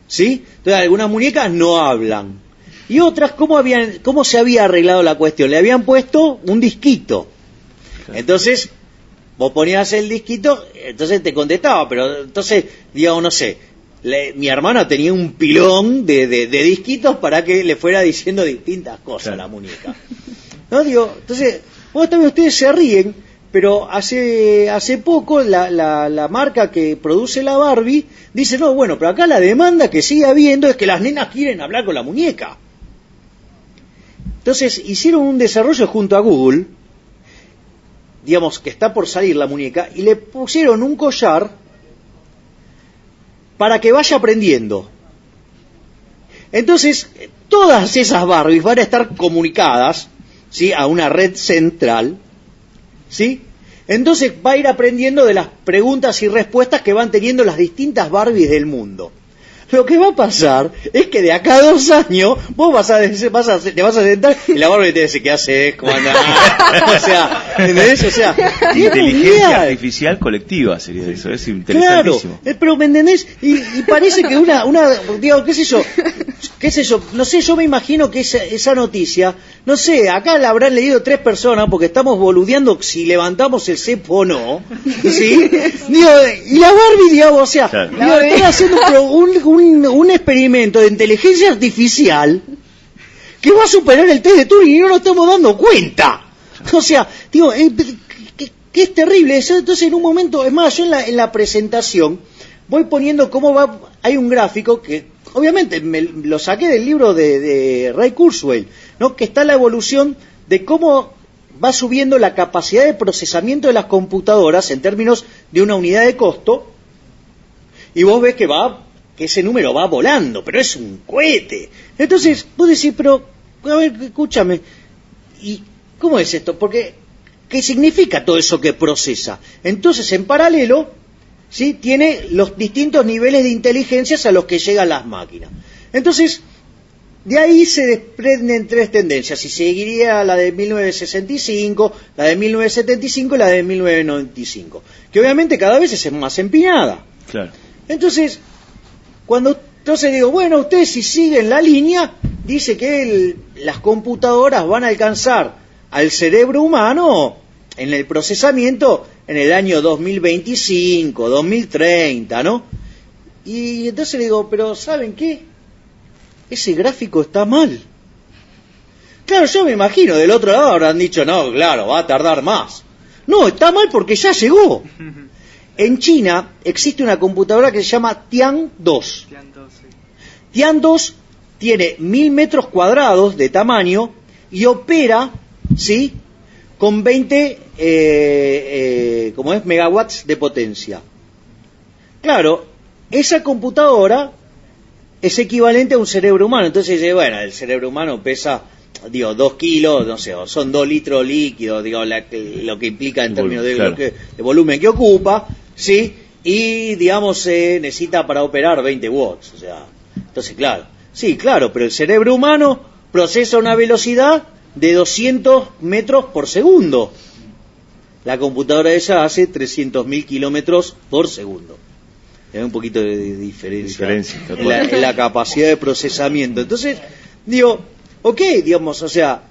¿sí? Entonces algunas muñecas no hablan. Y otras, ¿cómo se había arreglado la cuestión? Le habían puesto un disquito. Entonces, vos ponías el disquito, entonces te contestaba, pero entonces, no sé, mi hermana tenía un pilón de disquitos para que le fuera diciendo distintas cosas a la muñeca. ¿No? Entonces, también ustedes se ríen, pero hace poco la marca que produce la Barbie dice, no, bueno, pero acá la demanda que sigue habiendo es que las nenas quieren hablar con la muñeca. Entonces hicieron un desarrollo junto a Google, que está por salir la muñeca, y le pusieron un collar para que vaya aprendiendo. Entonces, todas esas Barbies van a estar comunicadas, ¿sí?, a una red central, ¿sí? Entonces va a ir aprendiendo de las preguntas y respuestas que van teniendo las distintas Barbies del mundo. lo que va a pasar es que de acá a 2 años vos te vas a sentar y la barba te dice, ¿qué haces? ¿Cómo andás? O sea, ¿entendés? O sea,
inteligencia artificial colectiva sería eso, es interesantísimo.
Claro, pero ¿me entendés? Y parece que digo, qué sé yo, no sé, yo me imagino que esa noticia, no sé, acá la habrán leído 3 personas porque estamos boludeando si levantamos el cepo o no, ¿sí? Digo, y la Barbie, digamos, o sea,
claro.
están haciendo un experimento de inteligencia artificial que va a superar el test de Turing y no nos estamos dando cuenta. O sea, digo, que es terrible eso. Entonces, en un momento, es más, yo en la presentación voy poniendo cómo va, hay un gráfico que obviamente me lo saqué del libro de Ray Kurzweil, ¿no? Que está la evolución de cómo va subiendo la capacidad de procesamiento de las computadoras en términos de una unidad de costo, y vos ves que ese número va volando, pero es un cohete. Entonces, vos decís, pero, a ver, escúchame, ¿y cómo es esto? Porque, ¿qué significa todo eso que procesa? Entonces, en paralelo, ¿sí? Tiene los distintos niveles de inteligencias a los que llegan las máquinas. Entonces, de ahí se desprenden 3 tendencias, y seguiría la de 1965, la de 1975 y la de 1995, que obviamente cada vez es más empinada.
Claro.
Entonces digo, bueno, ustedes si siguen la línea, dice que las computadoras van a alcanzar al cerebro humano en el procesamiento en el año 2025, 2030, ¿no? Y entonces le digo, pero ¿saben qué? Ese gráfico está mal. Claro, yo me imagino, del otro lado habrán dicho, no, claro, va a tardar más. No, está mal porque ya llegó. En China existe una computadora que se llama Tian 2. Tian 2 tiene 1000 metros cuadrados de tamaño y opera, ¿sí?, con 20 megawatts de potencia. Claro, esa computadora es equivalente a un cerebro humano. Entonces dice, bueno, el cerebro humano pesa, 2 kilos, no sé, son 2 litros líquidos, lo que implica en términos de volumen que ocupa, ¿sí? Y, necesita para operar 20 watts, o sea, entonces, claro, sí, claro, pero el cerebro humano procesa una velocidad de 200 metros por segundo. La computadora esa hace 300.000 kilómetros por segundo. Hay un poquito de diferencia en la capacidad de procesamiento. Entonces, ok, o sea,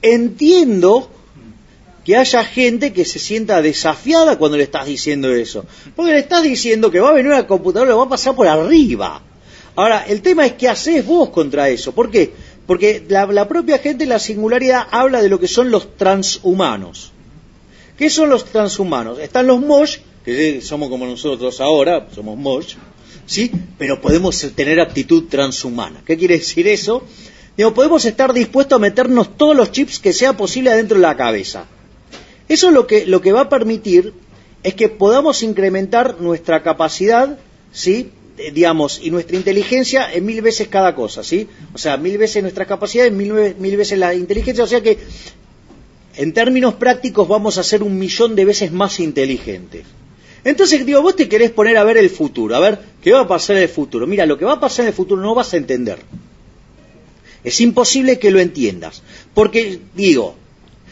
entiendo que haya gente que se sienta desafiada cuando le estás diciendo eso. Porque le estás diciendo que va a venir una computadora y lo va a pasar por arriba. Ahora, el tema es qué haces vos contra eso. ¿Por qué? Porque la propia gente en la singularidad habla de lo que son los transhumanos. ¿Qué son los transhumanos? Están los Mosh, que somos como nosotros ahora, somos Mosh, ¿sí? Pero podemos tener aptitud transhumana. ¿Qué quiere decir eso? Podemos estar dispuestos a meternos todos los chips que sea posible adentro de la cabeza. Eso lo que va a permitir es que podamos incrementar nuestra capacidad, ¿sí?, y nuestra inteligencia en 1000 veces cada cosa, ¿sí? O sea, 1000 veces nuestras capacidades, 1000 veces la inteligencia, o sea que en términos prácticos vamos a ser 1.000.000 de veces más inteligentes. Entonces, vos te querés poner a ver el futuro, a ver qué va a pasar en el futuro. Mira, lo que va a pasar en el futuro no vas a entender. Es imposible que lo entiendas. Porque,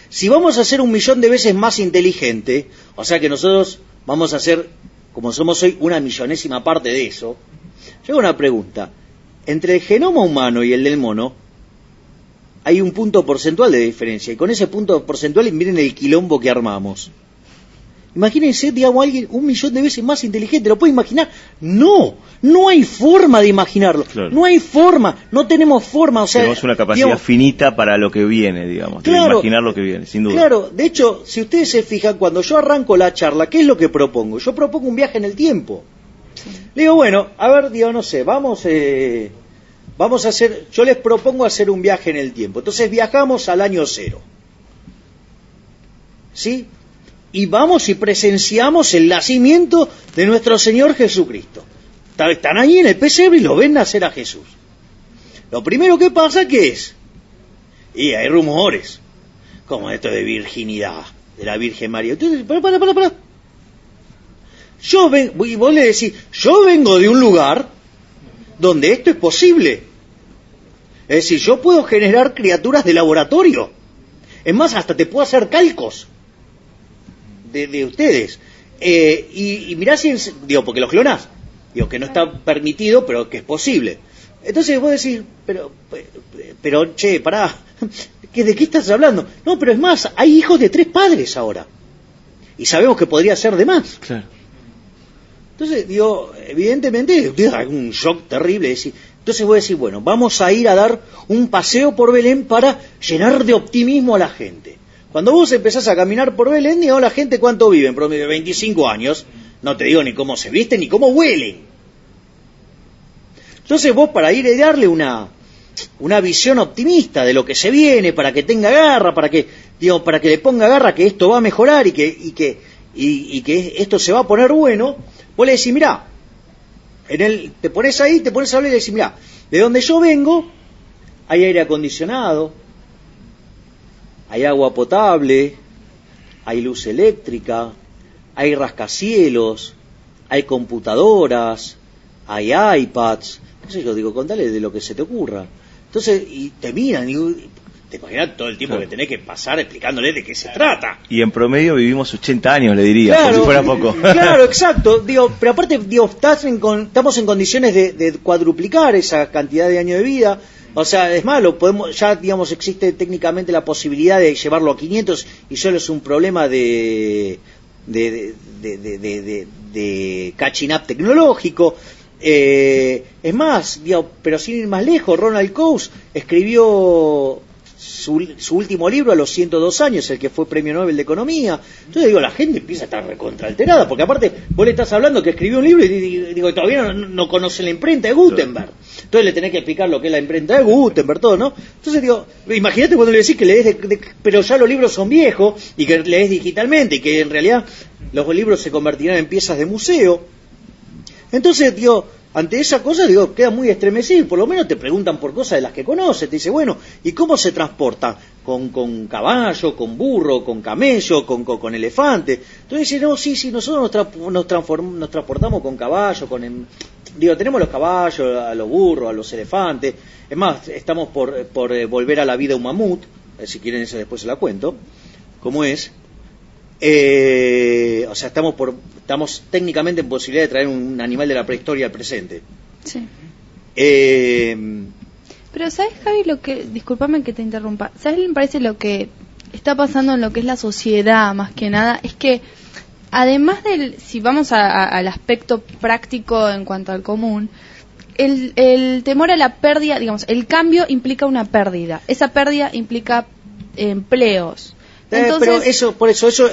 si vamos a ser 1.000.000 de veces más inteligentes, o sea que nosotros vamos a ser, como somos hoy, 1.000.000ª parte de eso, yo hago una pregunta. Entre el genoma humano y el del mono, hay un punto porcentual de diferencia, y con ese punto porcentual miren el quilombo que armamos. Imagínense, alguien 1.000.000 de veces más inteligente, ¿lo puede imaginar? No hay forma de imaginarlo, claro. No hay forma, no tenemos forma, o sea...
Tenemos una capacidad finita para lo que viene, de imaginar lo que viene, sin duda.
Claro, de hecho, si ustedes se fijan, cuando yo arranco la charla, ¿qué es lo que propongo? Yo propongo un viaje en el tiempo. Le digo, bueno, a ver, no sé, vamos a hacer, yo les propongo hacer un viaje en el tiempo. Entonces viajamos al año 0. ¿Sí? Y vamos y presenciamos el nacimiento de nuestro Señor Jesucristo. Están ahí en el pesebre y lo ven nacer a Jesús. Lo primero que pasa, ¿qué es? Y hay rumores, como esto de virginidad, de la Virgen María. Entonces, para. y vos le decís, yo vengo de un lugar donde esto es posible. Es decir, yo puedo generar criaturas de laboratorio. Es más, hasta te puedo hacer calcos de ustedes. Y mirá si, porque los clonás. Que no está permitido, pero que es posible. Entonces vos decís, pero che, pará, ¿de qué estás hablando? No, pero es más, hay hijos de 3 padres ahora. Y sabemos que podría ser de más.
Claro.
Entonces, evidentemente, hay un shock terrible. Entonces vos decís, bueno, vamos a ir a dar un paseo por Belén para llenar de optimismo a la gente. Cuando vos empezás a caminar por Belén, la gente, ¿cuánto vive? En promedio de 25 años. No te digo ni cómo se visten ni cómo huelen. Entonces vos, para ir y darle una visión optimista de lo que se viene, para que tenga garra, para que le ponga garra que esto va a mejorar y que esto se va a poner bueno, vos le decís, mirá, te pones ahí, te pones a hablar y le decís, mirá, de donde yo vengo hay aire acondicionado, hay agua potable, hay luz eléctrica, hay rascacielos, hay computadoras, hay iPads, qué sé yo, contale de lo que se te ocurra. Entonces, y te miran, te imaginas todo el tiempo que tenés que pasar explicándole de qué se trata.
Y en promedio vivimos 80 años, le diría,
claro,
por si fuera poco.
Claro, exacto. Pero aparte, estamos en condiciones de cuadruplicar esa cantidad de años de vida. O sea, es malo, existe técnicamente la posibilidad de llevarlo a 500 y solo es un problema de catching up tecnológico. Es más, pero sin ir más lejos, Ronald Coase escribió su último libro a los 102 años, el que fue premio Nobel de Economía. Entonces la gente empieza a estar recontraalterada, porque aparte vos le estás hablando que escribió un libro y todavía no conoce la imprenta de Gutenberg. Entonces le tenés que explicar lo que es la imprenta de Gutenberg, todo, ¿no? Entonces imagínate cuando le decís que lees pero ya los libros son viejos y que lees digitalmente y que en realidad los libros se convertirán en piezas de museo. Entonces, ante esa cosa, queda muy estremecido. Por lo menos te preguntan por cosas de las que conoces. Te dice, bueno, ¿y cómo se transporta? ¿Con caballo, con burro, con camello, con elefante? Entonces dice, no, sí, nosotros nos transportamos con caballo, tenemos los caballos, a los burros, a los elefantes. Es más, estamos por volver a la vida un mamut. Si quieren, eso después se la cuento. ¿Cómo es? O sea, estamos técnicamente en posibilidad de traer un animal de la prehistoria al presente.
Sí. Pero ¿sabes, Javi, discúlpame que te interrumpa, ¿sabes? Me parece lo que está pasando en lo que es la sociedad, más que nada, es que además si vamos al aspecto práctico en cuanto al común, el temor a la pérdida, el cambio implica una pérdida, esa pérdida implica empleos. Entonces,
pero eso yo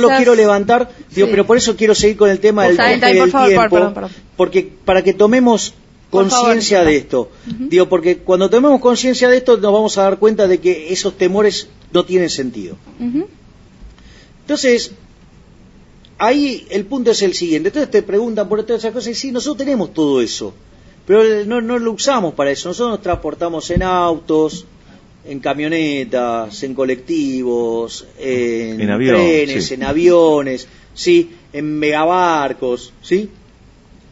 lo quiero levantar, sí. Pero por eso quiero seguir con el tema del viaje del tiempo, perdón. Porque para que tomemos conciencia de esto, porque cuando tomemos conciencia de esto nos vamos a dar cuenta de que esos temores no tienen sentido. Entonces, ahí el punto es el siguiente. Entonces te preguntan por todas esas cosas y sí, nosotros tenemos todo eso, pero no lo usamos para eso. Nosotros nos transportamos en autos, en camionetas, en colectivos, en avión, trenes, sí. En aviones, sí, en megabarcos, ¿sí?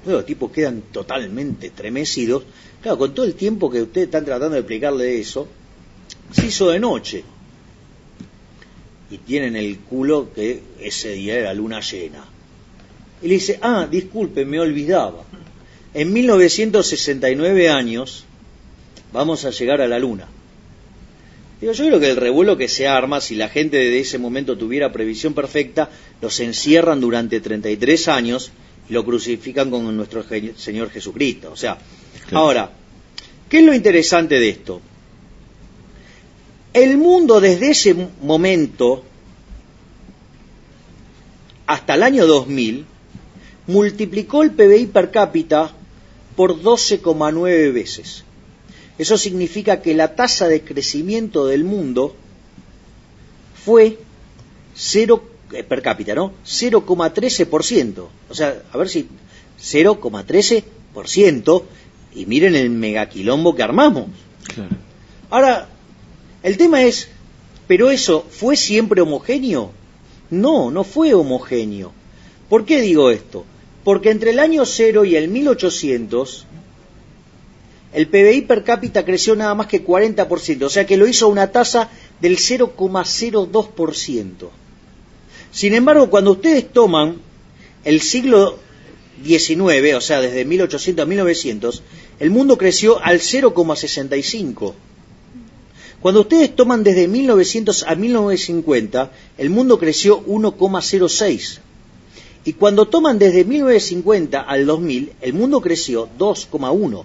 Los tipos quedan totalmente estremecidos. Claro, con todo el tiempo que ustedes están tratando de explicarle eso, se hizo de noche. Y tienen el culo que ese día era luna llena. Y le dice, disculpe, me olvidaba. En 1969 años vamos a llegar a la luna. Yo creo que el revuelo que se arma, si la gente de ese momento tuviera previsión perfecta, los encierran durante 33 años y lo crucifican con nuestro Señor Jesucristo. O sea, claro. Ahora, ¿qué es lo interesante de esto? El mundo desde ese momento hasta el año 2000 multiplicó el PBI per cápita por 12,9 veces. Eso significa que la tasa de crecimiento del mundo fue per cápita, ¿no? 0,13%. O sea, a ver si 0,13%, y miren el megaquilombo que armamos. Claro. Ahora, el tema es, ¿pero eso fue siempre homogéneo? No fue homogéneo. ¿Por qué digo esto? Porque entre el año 0 y el 1800, el PBI per cápita creció nada más que 40%, o sea que lo hizo a una tasa del 0,02%. Sin embargo, cuando ustedes toman el siglo XIX, o sea, desde 1800 a 1900, el mundo creció al 0,65%. Cuando ustedes toman desde 1900 a 1950, el mundo creció 1,06%. Y cuando toman desde 1950 al 2000, el mundo creció 2,1%.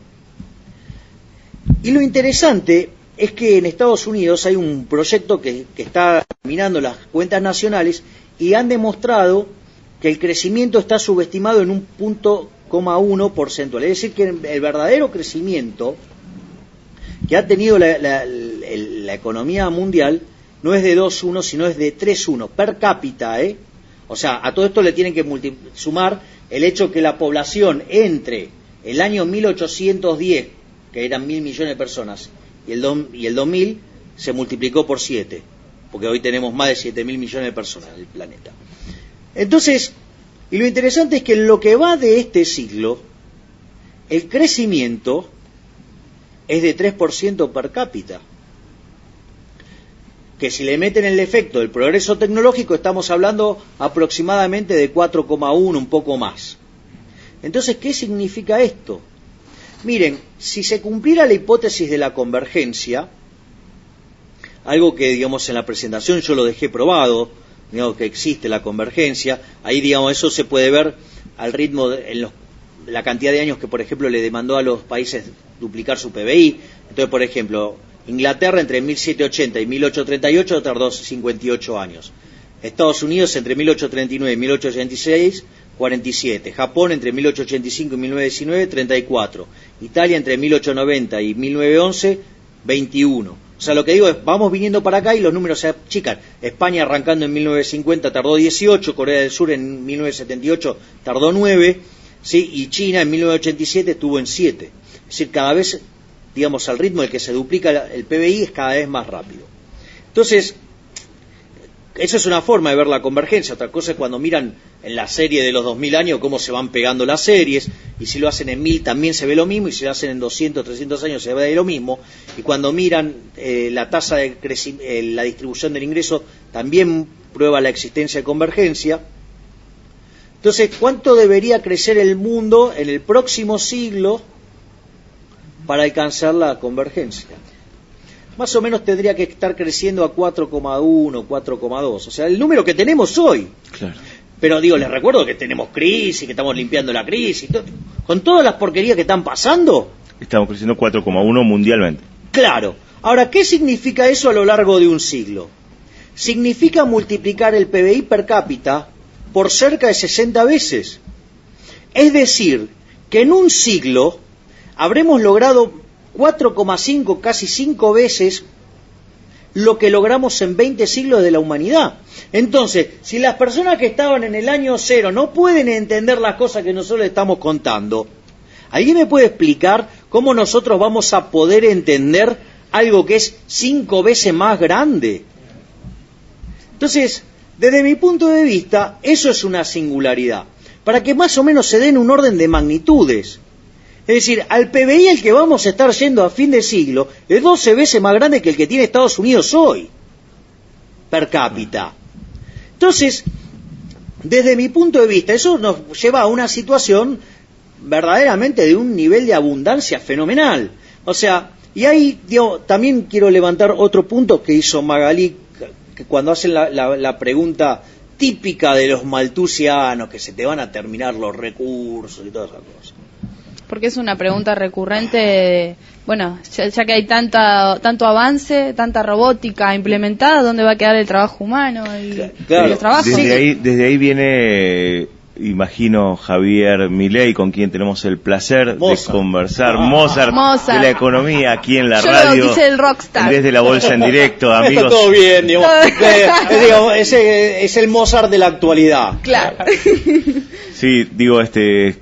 Y lo interesante es que en Estados Unidos hay un proyecto que está mirando las cuentas nacionales y han demostrado que el crecimiento está subestimado en 1,1 porcentual. Es decir, que el verdadero crecimiento que ha tenido la economía mundial no es de 2,1, sino es de 3,1 per cápita, O sea, a todo esto le tienen que sumar el hecho que la población entre el año 1810, que eran 1.000 millones de personas, y el 2000 se multiplicó por 7, porque hoy tenemos más de 7.000 millones de personas en el planeta. Entonces, y lo interesante es que en lo que va de este siglo, el crecimiento es de 3% per cápita, que si le meten el efecto del progreso tecnológico estamos hablando aproximadamente de 4,1, un poco más. Entonces, ¿qué significa esto? Miren, si se cumpliera la hipótesis de la convergencia, algo que, digamos, en la presentación yo lo dejé probado, digamos, que existe la convergencia, ahí, digamos, eso se puede ver al ritmo la cantidad de años que, por ejemplo, le demandó a los países duplicar su PBI. Entonces, por ejemplo, Inglaterra entre 1780 y 1838 tardó 58 años. Estados Unidos entre 1839 y 1886, 47. Japón entre 1885 y 1919, 34. Italia entre 1890 y 1911, 21. O sea, lo que digo es, vamos viniendo para acá y los números se achican. España arrancando en 1950 tardó 18, Corea del Sur en 1978 tardó 9, ¿sí? Y China en 1987 estuvo en 7. Es decir, cada vez, digamos, al ritmo del que se duplica el PBI es cada vez más rápido. Entonces, eso es una forma de ver la convergencia. Otra cosa es cuando miran en la serie de los 2000 años cómo se van pegando las series, y si lo hacen en 1000 también se ve lo mismo, y si lo hacen en 200, 300 años se ve lo mismo, y cuando miran la tasa de la distribución del ingreso también prueba la existencia de convergencia. Entonces, ¿cuánto debería crecer el mundo en el próximo siglo para alcanzar la convergencia? Más o menos tendría que estar creciendo a 4,1, 4,2. O sea, el número que tenemos hoy.
Claro.
Pero digo, les recuerdo que tenemos crisis, que estamos limpiando la crisis. Con todas las porquerías que están pasando.
Estamos creciendo 4,1 mundialmente.
Claro. Ahora, ¿qué significa eso a lo largo de un siglo? Significa multiplicar el PBI per cápita por cerca de 60 veces. Es decir, que en un siglo habremos logrado 4,5, casi 5 veces lo que logramos en 20 siglos de la humanidad. Entonces, si las personas que estaban en el año 0 no pueden entender las cosas que nosotros les estamos contando, ¿alguien me puede explicar cómo nosotros vamos a poder entender algo que es 5 veces más grande? Entonces, desde mi punto de vista, eso es una singularidad, para que más o menos se den un orden de magnitudes. Es decir, al PBI el que vamos a estar yendo a fin de siglo es 12 veces más grande que el que tiene Estados Unidos hoy, per cápita. Entonces, desde mi punto de vista, eso nos lleva a una situación verdaderamente de un nivel de abundancia fenomenal. O sea, y ahí también quiero levantar otro punto que hizo Magalí, que cuando hacen la pregunta típica de los maltusianos, que se te van a terminar los recursos y todas esas cosas.
Porque es una pregunta recurrente, bueno, ya que hay tanto avance, tanta robótica implementada, ¿dónde va a quedar el trabajo humano y los trabajos?
Desde ahí viene, imagino, Javier Milei, con quien tenemos el placer de conversar, Mozart de la economía aquí en la radio,
el rockstar.
Desde la bolsa en directo, amigos.
Está todo bien, digamos, es el Mozart de la actualidad.
Claro.
Sí, digo,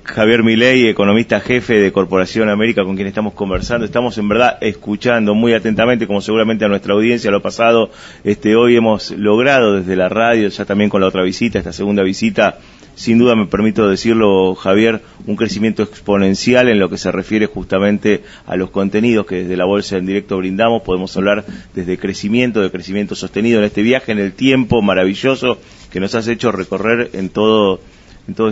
Javier Milei, economista jefe de Corporación América, con quien estamos conversando. Estamos en verdad escuchando muy atentamente, como seguramente a nuestra audiencia lo ha pasado. Hoy hemos logrado desde la radio, ya también con la otra visita, esta segunda visita, sin duda, me permito decirlo, Javier, un crecimiento exponencial en lo que se refiere justamente a los contenidos que desde la Bolsa en Directo brindamos. Podemos hablar desde crecimiento, de crecimiento sostenido en este viaje en el tiempo maravilloso que nos has hecho recorrer en todo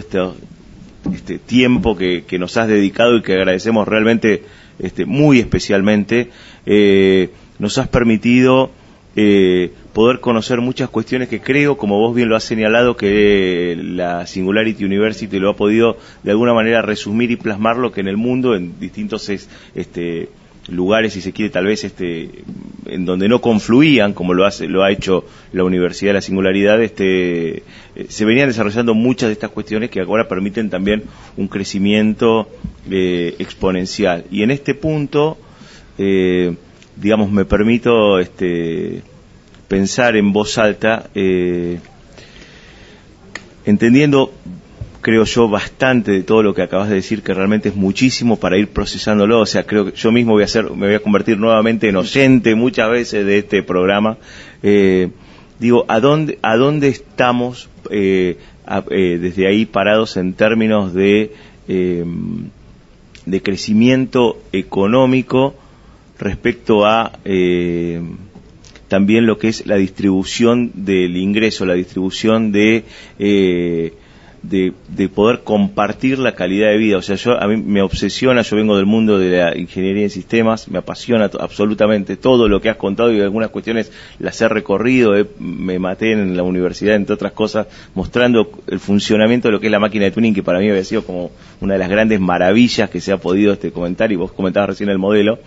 este tiempo que nos has dedicado y que agradecemos realmente muy especialmente. Nos has permitido poder conocer muchas cuestiones que creo, como vos bien lo has señalado, que la Singularity University lo ha podido de alguna manera resumir y plasmar lo que en el mundo, en distintos lugares, si se quiere, tal vez en donde no confluían, como lo ha hecho la Universidad de la Singularidad, se venían desarrollando muchas de estas cuestiones que ahora permiten también un crecimiento exponencial. Y en este punto, digamos, me permito pensar en voz alta, entendiendo, creo yo, bastante de todo lo que acabas de decir, que realmente es muchísimo para ir procesándolo. O sea, creo que yo mismo me voy a convertir nuevamente en oyente muchas veces de este programa. Digo, ¿a dónde estamos desde ahí parados en términos de crecimiento económico respecto a también lo que es la distribución del ingreso, la distribución de poder compartir la calidad de vida? O sea, a mí me obsesiona, yo vengo del mundo de la ingeniería en sistemas, me apasiona absolutamente todo lo que has contado, y algunas cuestiones las he recorrido, me maté en la universidad, entre otras cosas, mostrando el funcionamiento de lo que es la máquina de tuning, que para mí había sido como una de las grandes maravillas que se ha podido comentar, y vos comentabas recién el modelo.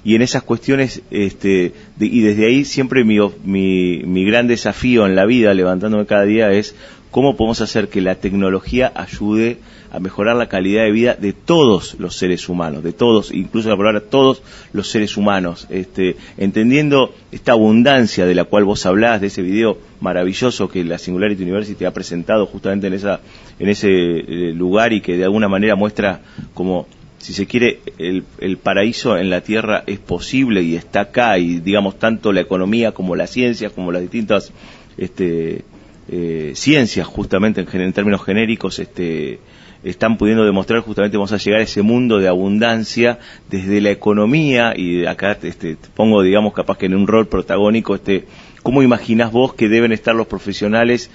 Y en esas cuestiones, y desde ahí siempre mi gran desafío en la vida, levantándome cada día, es cómo podemos hacer que la tecnología ayude a mejorar la calidad de vida de todos los seres humanos, de todos, incluso la palabra todos los seres humanos, entendiendo esta abundancia de la cual vos hablás, de ese video maravilloso que la Singularity University ha presentado justamente en ese lugar, y que de alguna manera muestra como, si se quiere, el paraíso en la tierra es posible y está acá, y digamos, tanto la economía como la ciencia, como las distintas ciencias, justamente en términos genéricos, están pudiendo demostrar justamente vamos a llegar a ese mundo de abundancia desde la economía. Y acá te pongo, digamos, capaz que en un rol protagónico, ¿cómo imaginás vos que deben estar los profesionales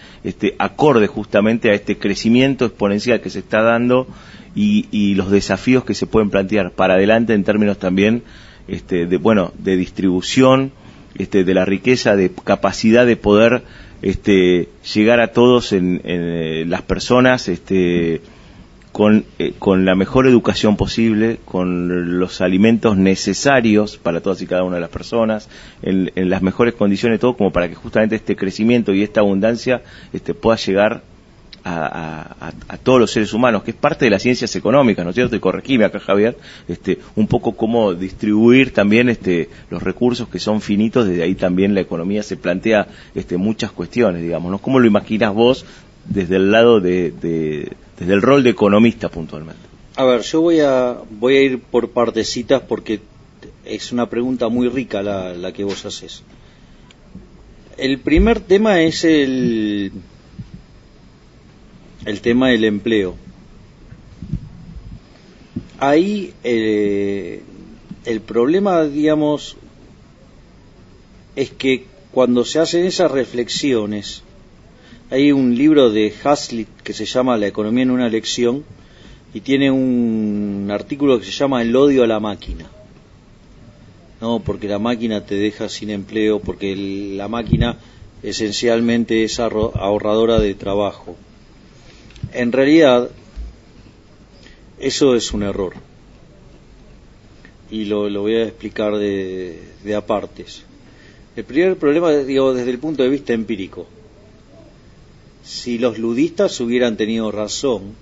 acorde justamente a este crecimiento exponencial que se está dando y los desafíos que se pueden plantear para adelante en términos también de distribución de la riqueza, de capacidad de poder llegar a todos en las personas con la mejor educación posible, con los alimentos necesarios para todas y cada una de las personas, en las mejores condiciones, todo como para que justamente este crecimiento y esta abundancia pueda llegar a todos los seres humanos, que es parte de las ciencias económicas, ¿no es cierto? Y corregime acá, Javier, un poco cómo distribuir también los recursos que son finitos. Desde ahí también la economía se plantea muchas cuestiones, digamos, ¿no? ¿Cómo lo imaginás vos desde el lado desde el rol de economista puntualmente?
A ver, yo voy a ir por partecitas, porque es una pregunta muy rica la que vos haces. El primer tema es el tema del empleo. Ahí el problema, digamos, es que cuando se hacen esas reflexiones, hay un libro de Hazlitt que se llama La economía en una lección, y tiene un artículo que se llama El odio a la máquina. No, porque la máquina te deja sin empleo, porque la máquina esencialmente es ahorradora de trabajo. En realidad, eso es un error, y lo voy a explicar de apartes. El primer problema, digo, desde el punto de vista empírico, si los ludistas hubieran tenido razón,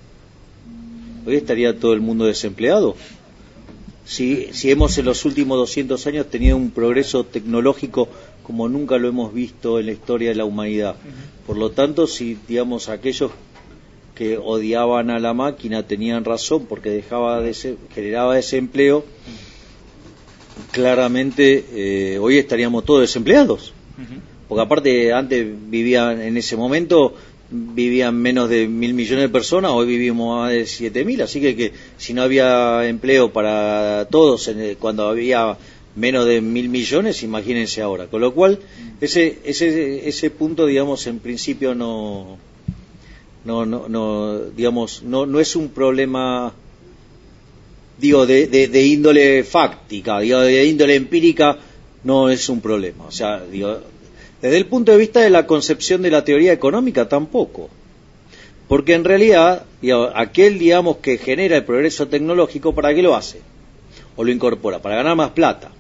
hoy estaría todo el mundo desempleado. Si hemos en los últimos 200 años tenido un progreso tecnológico como nunca lo hemos visto en la historia de la humanidad. Por lo tanto, si, digamos, aquellos que odiaban a la máquina tenían razón porque generaba desempleo, claramente hoy estaríamos todos desempleados. Porque aparte, antes vivían, en ese momento vivían menos de 1.000 millones de personas, hoy vivimos más de 7.000, así que si no había empleo para todos cuando había menos de 1.000 millones, imagínense ahora. Con lo cual, ese punto, digamos, en principio no es un problema, digo, de índole fáctica, digo, de índole empírica, no es un problema. O sea, digo, desde el punto de vista de la concepción de la teoría económica tampoco, porque en realidad, digo, aquel, digamos, que genera el progreso tecnológico, ¿para qué lo hace? O lo incorpora, para ganar más plata.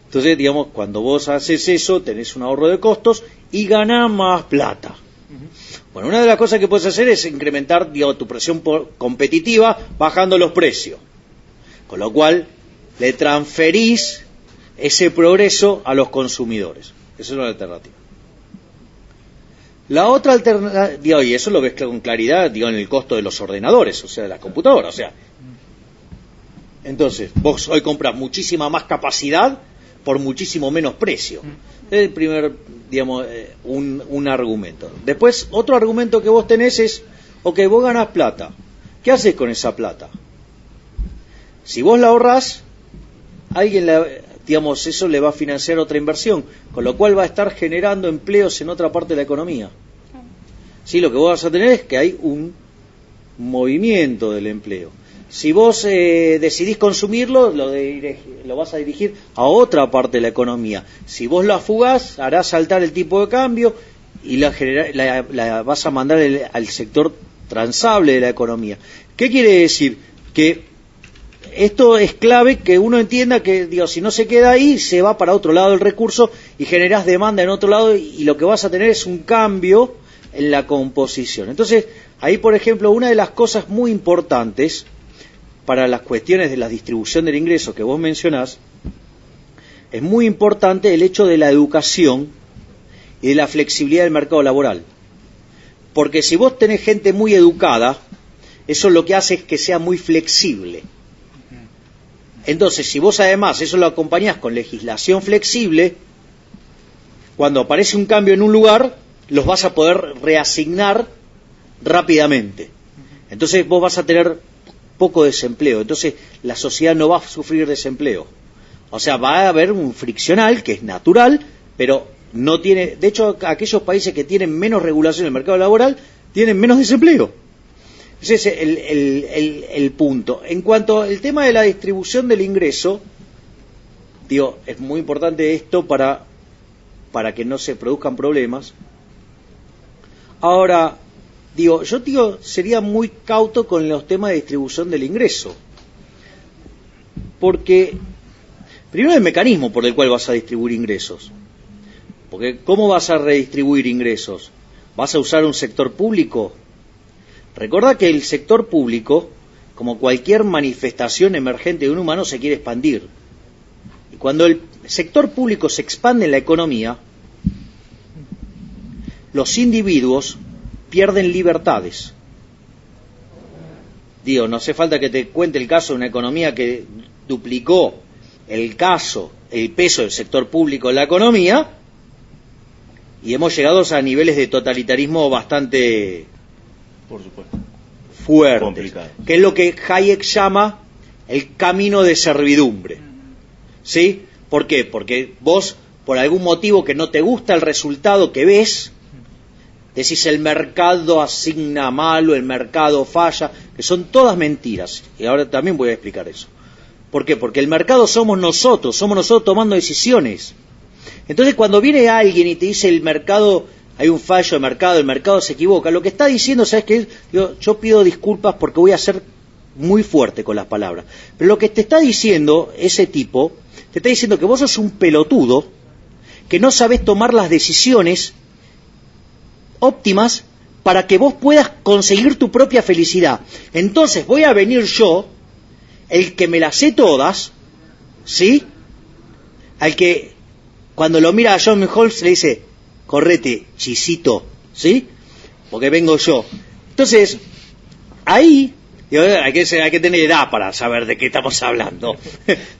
Entonces, digamos, cuando vos haces eso, tenés un ahorro de costos y ganás más plata. Bueno, una de las cosas que puedes hacer es incrementar, digamos, tu presión competitiva bajando los precios, con lo cual le transferís ese progreso a los consumidores. Esa es una alternativa. La otra alternativa, y eso lo ves con claridad, digo, en el costo de los ordenadores, o sea, de las computadoras, o sea. Entonces, vos hoy compras muchísima más capacidad por muchísimo menos precio. Es el primer, digamos, un argumento. Después, otro argumento que vos tenés es, ok, vos ganás plata. ¿Qué haces con esa plata? Si vos la ahorrás, digamos, eso le va a financiar otra inversión, con lo cual va a estar generando empleos en otra parte de la economía. Sí, lo que vos vas a tener es que hay un movimiento del empleo. Si vos decidís consumirlo, lo vas a dirigir a otra parte de la economía. Si vos lo afugás, harás saltar el tipo de cambio y la vas a mandar al sector transable de la economía. ¿Qué quiere decir? Que esto es clave que uno entienda que, digo, si no se queda ahí, se va para otro lado el recurso y generás demanda en otro lado y lo que vas a tener es un cambio en la composición. Entonces, ahí, por ejemplo, una de las cosas muy importantes para las cuestiones de la distribución del ingreso que vos mencionás, es muy importante el hecho de la educación y de la flexibilidad del mercado laboral. Porque si vos tenés gente muy educada, eso lo que hace es que sea muy flexible. Entonces, si vos además eso lo acompañás con legislación flexible, cuando aparece un cambio en un lugar, los vas a poder reasignar rápidamente. Entonces vos vas a tener poco desempleo. Entonces la sociedad no va a sufrir desempleo. O sea, va a haber un friccional que es natural, pero no tiene... De hecho, aquellos países que tienen menos regulación en el mercado laboral tienen menos desempleo. Ese es el punto. En cuanto al tema de la distribución del ingreso, digo, es muy importante esto para que no se produzcan problemas. Ahora, yo sería muy cauto con los temas de distribución del ingreso. Porque, primero, el mecanismo por el cual vas a distribuir ingresos. Porque, ¿cómo vas a redistribuir ingresos? ¿Vas a usar un sector público? Recordá que el sector público, como cualquier manifestación emergente de un humano, se quiere expandir. Y cuando el sector público se expande en la economía, los individuos pierden libertades. No hace falta que te cuente el caso de una economía que duplicó el peso del sector público en la economía, y hemos llegado a niveles de totalitarismo bastante, por supuesto, fuertes, complicado, que es lo que Hayek llama el camino de servidumbre. ¿Sí? ¿Por qué? Porque vos, por algún motivo que no te gusta el resultado que ves, decís el mercado asigna malo, el mercado falla, que son todas mentiras. Y ahora también voy a explicar eso. ¿Por qué? Porque el mercado somos nosotros tomando decisiones. Entonces, cuando viene alguien y te dice el mercado, hay un fallo de mercado, el mercado se equivoca, lo que está diciendo, ¿sabes qué? Yo pido disculpas porque voy a ser muy fuerte con las palabras. Pero lo que te está diciendo ese tipo, te está diciendo que vos sos un pelotudo, que no sabés tomar las decisiones óptimas para que vos puedas conseguir tu propia felicidad. Entonces voy a venir yo, el que me las sé todas, ¿sí? Al que cuando lo mira a John Holmes le dice, correte, chisito, ¿sí? Porque vengo yo. Entonces, ahí hay que tener edad para saber de qué estamos hablando.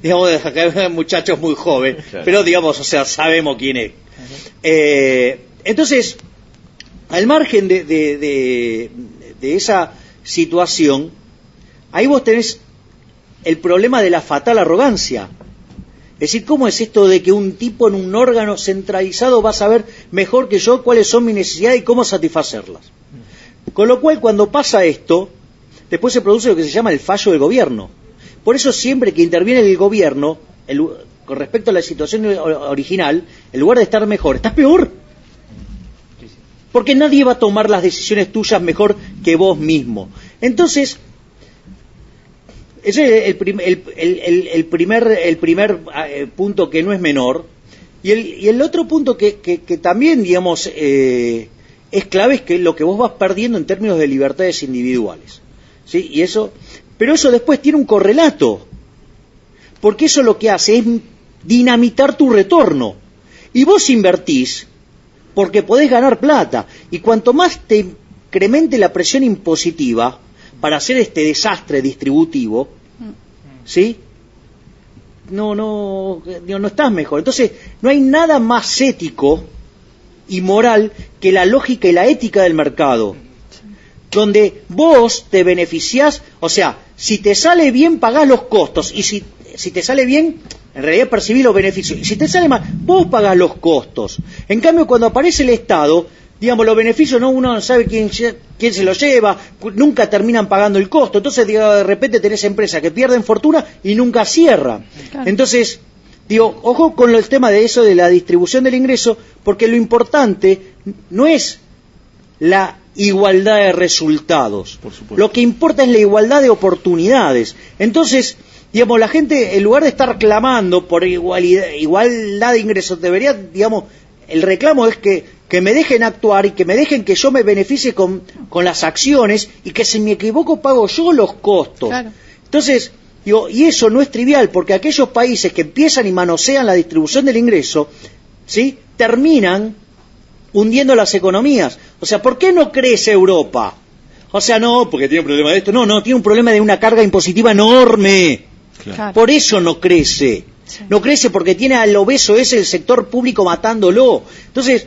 Digamos, acá hay muchachos muy jóvenes, claro, pero digamos, o sea, sabemos quién es. Entonces, al margen de esa situación, ahí vos tenés el problema de la fatal arrogancia. Es decir, ¿cómo es esto de que un tipo en un órgano centralizado va a saber mejor que yo cuáles son mis necesidades y cómo satisfacerlas? Con lo cual, cuando pasa esto, después se produce lo que se llama el fallo del gobierno. Por eso siempre que interviene el gobierno, con respecto a la situación original, en lugar de estar mejor, estás peor. Porque nadie va a tomar las decisiones tuyas mejor que vos mismo. Entonces, ese es el primer punto que no es menor. Y el otro punto que también, digamos, es clave, es que lo que vos vas perdiendo en términos de libertades individuales. ¿Sí? Y eso, pero eso después tiene un correlato. Porque eso lo que hace es dinamitar tu retorno. Y vos invertís porque podés ganar plata. Y cuanto más te incremente la presión impositiva para hacer este desastre distributivo, ¿sí? No estás mejor. Entonces, no hay nada más ético y moral que la lógica y la ética del mercado, donde vos te beneficiás, o sea, si te sale bien pagás los costos, y si te sale bien, en realidad percibís los beneficios, y si te sale mal, vos pagás los costos. En cambio, cuando aparece el Estado, digamos, los beneficios uno no sabe quién se los lleva, nunca terminan pagando el costo. Entonces, digamos, de repente tenés empresas que pierden fortuna y nunca cierran. Claro. Entonces, ojo con el tema de eso, de la distribución del ingreso, porque lo importante no es la igualdad de resultados.
Por supuesto.
Lo que importa es la igualdad de oportunidades. Entonces, digamos, la gente, en lugar de estar clamando por igualdad de ingresos, debería, digamos, el reclamo es que me dejen actuar y que me dejen que yo me beneficie con las acciones, y que si me equivoco pago yo los costos.
Claro.
Entonces, y eso no es trivial, porque aquellos países que empiezan y manosean la distribución del ingreso, ¿sí?, terminan hundiendo las economías. O sea, ¿por qué no crece Europa? O sea, no, porque tiene un problema de esto. No, tiene un problema de una carga impositiva enorme.
Claro.
Por eso no crece. Sí. No crece porque tiene al obeso ese, el sector público, matándolo. Entonces,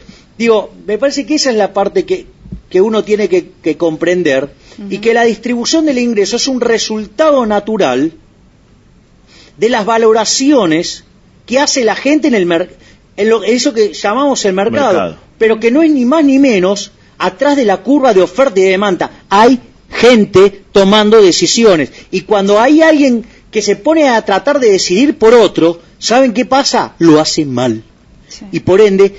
me parece que esa es la parte que uno tiene que comprender, y que la distribución del ingreso es un resultado natural de las valoraciones que hace la gente en eso que llamamos el mercado, pero que no es ni más ni menos atrás de la curva de oferta y de demanda. Hay gente tomando decisiones, y cuando hay alguien que se pone a tratar de decidir por otro, ¿saben qué pasa? Lo hace mal. Sí. Y por ende,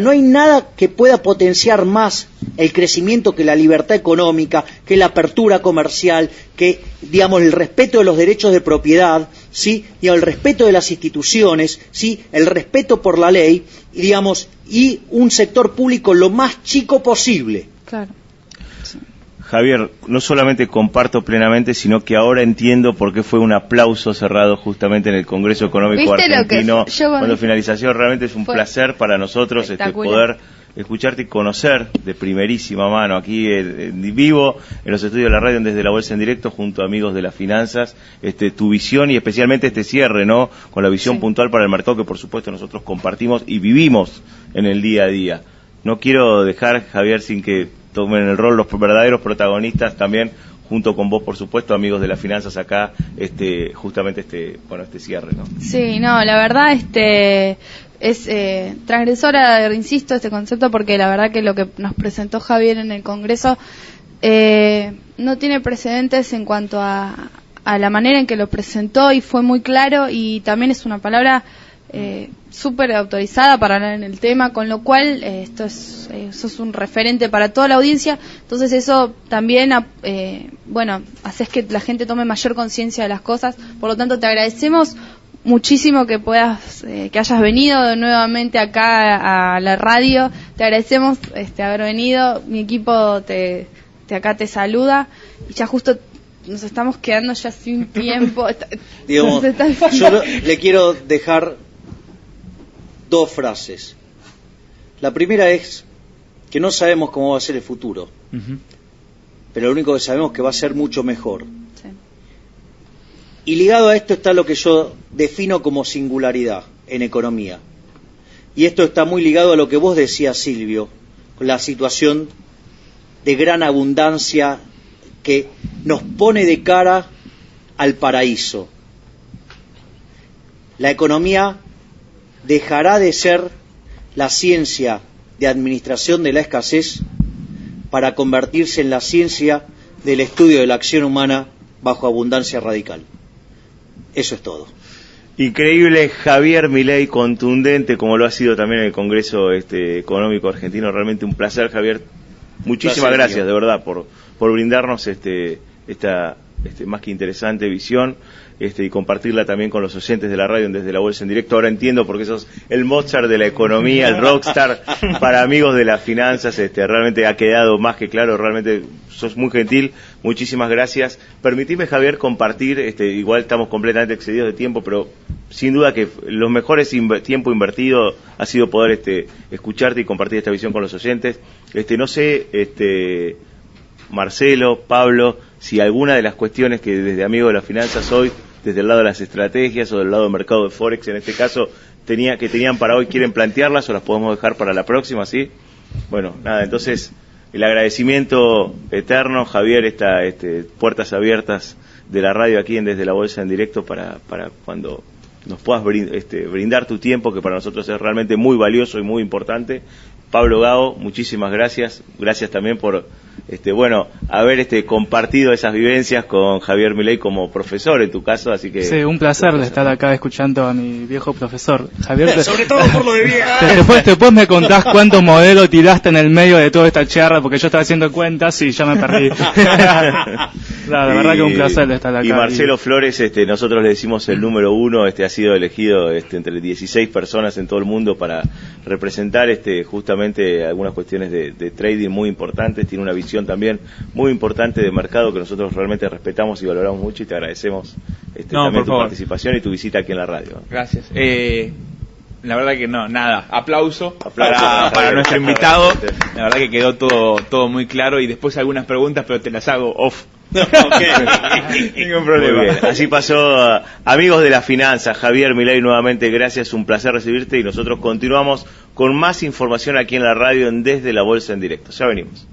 no hay nada que pueda potenciar más el crecimiento que la libertad económica, que la apertura comercial, que, digamos, el respeto de los derechos de propiedad, ¿sí?, y el respeto de las instituciones, ¿sí?, el respeto por la ley, y, digamos, y un sector público lo más chico posible.
Claro.
Javier, no solamente comparto plenamente, sino que ahora entiendo por qué fue un aplauso cerrado justamente en el Congreso Económico Argentino. Cuando finalización, realmente es un placer para nosotros poder escucharte y conocer de primerísima mano aquí en vivo, en los estudios de la radio, Desde la Bolsa en Directo, junto a amigos de las finanzas, tu visión y especialmente este cierre, ¿no?, con la visión puntual para el mercado que por supuesto nosotros compartimos y vivimos en el día a día. No quiero dejar, Javier, sin que tomen el rol los verdaderos protagonistas también, junto con vos, por supuesto, amigos de las finanzas acá, justamente este cierre, ¿no? Sí,
no, la verdad, es transgresora, insisto, este concepto, porque la verdad que lo que nos presentó Javier en el Congreso no tiene precedentes en cuanto a la manera en que lo presentó, y fue muy claro, y también es una palabra súper autorizada para hablar en el tema, con lo cual eso es un referente para toda la audiencia. Entonces eso también haces que la gente tome mayor conciencia de las cosas. Por lo tanto, te agradecemos muchísimo que que hayas venido nuevamente acá a la radio. Te agradecemos haber venido. Mi equipo acá te saluda, y ya justo nos estamos quedando ya sin tiempo.
Digamos, yo le quiero dejar 2 frases. La primera es que no sabemos cómo va a ser el futuro, pero lo único que sabemos es que va a ser mucho mejor. Sí. Y ligado a esto está lo que yo defino como singularidad en economía. Y esto está muy ligado a lo que vos decías, Silvio, con la situación de gran abundancia que nos pone de cara al paraíso. La economía dejará de ser la ciencia de administración de la escasez para convertirse en la ciencia del estudio de la acción humana bajo abundancia radical. Eso es todo.
Increíble, Javier Milei, contundente como lo ha sido también en el Congreso Económico Argentino. Realmente un placer, Javier. Muchísimas gracias, de verdad, por brindarnos esta más que interesante visión y compartirla también con los oyentes de la radio Desde la Bolsa en Directo. Ahora entiendo por qué sos el Mozart de la economía, el rockstar para amigos de las finanzas. Realmente ha quedado más que claro, realmente sos muy gentil. Muchísimas gracias. Permitime, Javier, compartir, igual estamos completamente excedidos de tiempo, pero sin duda que los mejores tiempo invertido ha sido poder escucharte y compartir esta visión con los oyentes. No sé, Marcelo, Pablo, si alguna de las cuestiones que desde Amigos de las Finanzas hoy, desde el lado de las estrategias o del lado del mercado de Forex, en este caso, que tenían para hoy, quieren plantearlas o las podemos dejar para la próxima, ¿sí? Bueno, nada, entonces, el agradecimiento eterno, Javier, puertas abiertas de la radio aquí Desde la Bolsa en Directo para cuando nos puedas brindar tu tiempo, que para nosotros es realmente muy valioso y muy importante. Pablo Gago, muchísimas gracias. Gracias también por haber compartido esas vivencias con Javier Milei como profesor en tu caso, así que
sí, un placer de estar acá escuchando a mi viejo profesor. Javier,
sobre todo por lo de viejo.
Después me contás cuántos modelos tiraste en el medio de toda esta charla, porque yo estaba haciendo cuentas y ya me perdí. La verdad que un placer de estar acá.
Y Marcelo Flores, nosotros le decimos el número 1, ha sido elegido entre 16 personas en todo el mundo para representar justamente algunas cuestiones de trading muy importantes. Tiene una visión también muy importante de mercado que nosotros realmente respetamos y valoramos mucho, y te agradecemos también tu participación y tu visita aquí en la radio.
Gracias. La verdad que aplauso para nuestro invitado. La verdad que quedó todo muy claro, y después algunas preguntas, pero te las hago off.
Ningún problema. Muy bien. Así pasó, amigos de las finanzas. Javier Milei, nuevamente gracias, un placer recibirte, y nosotros continuamos con más información aquí en la radio Desde la Bolsa en Directo. Ya venimos.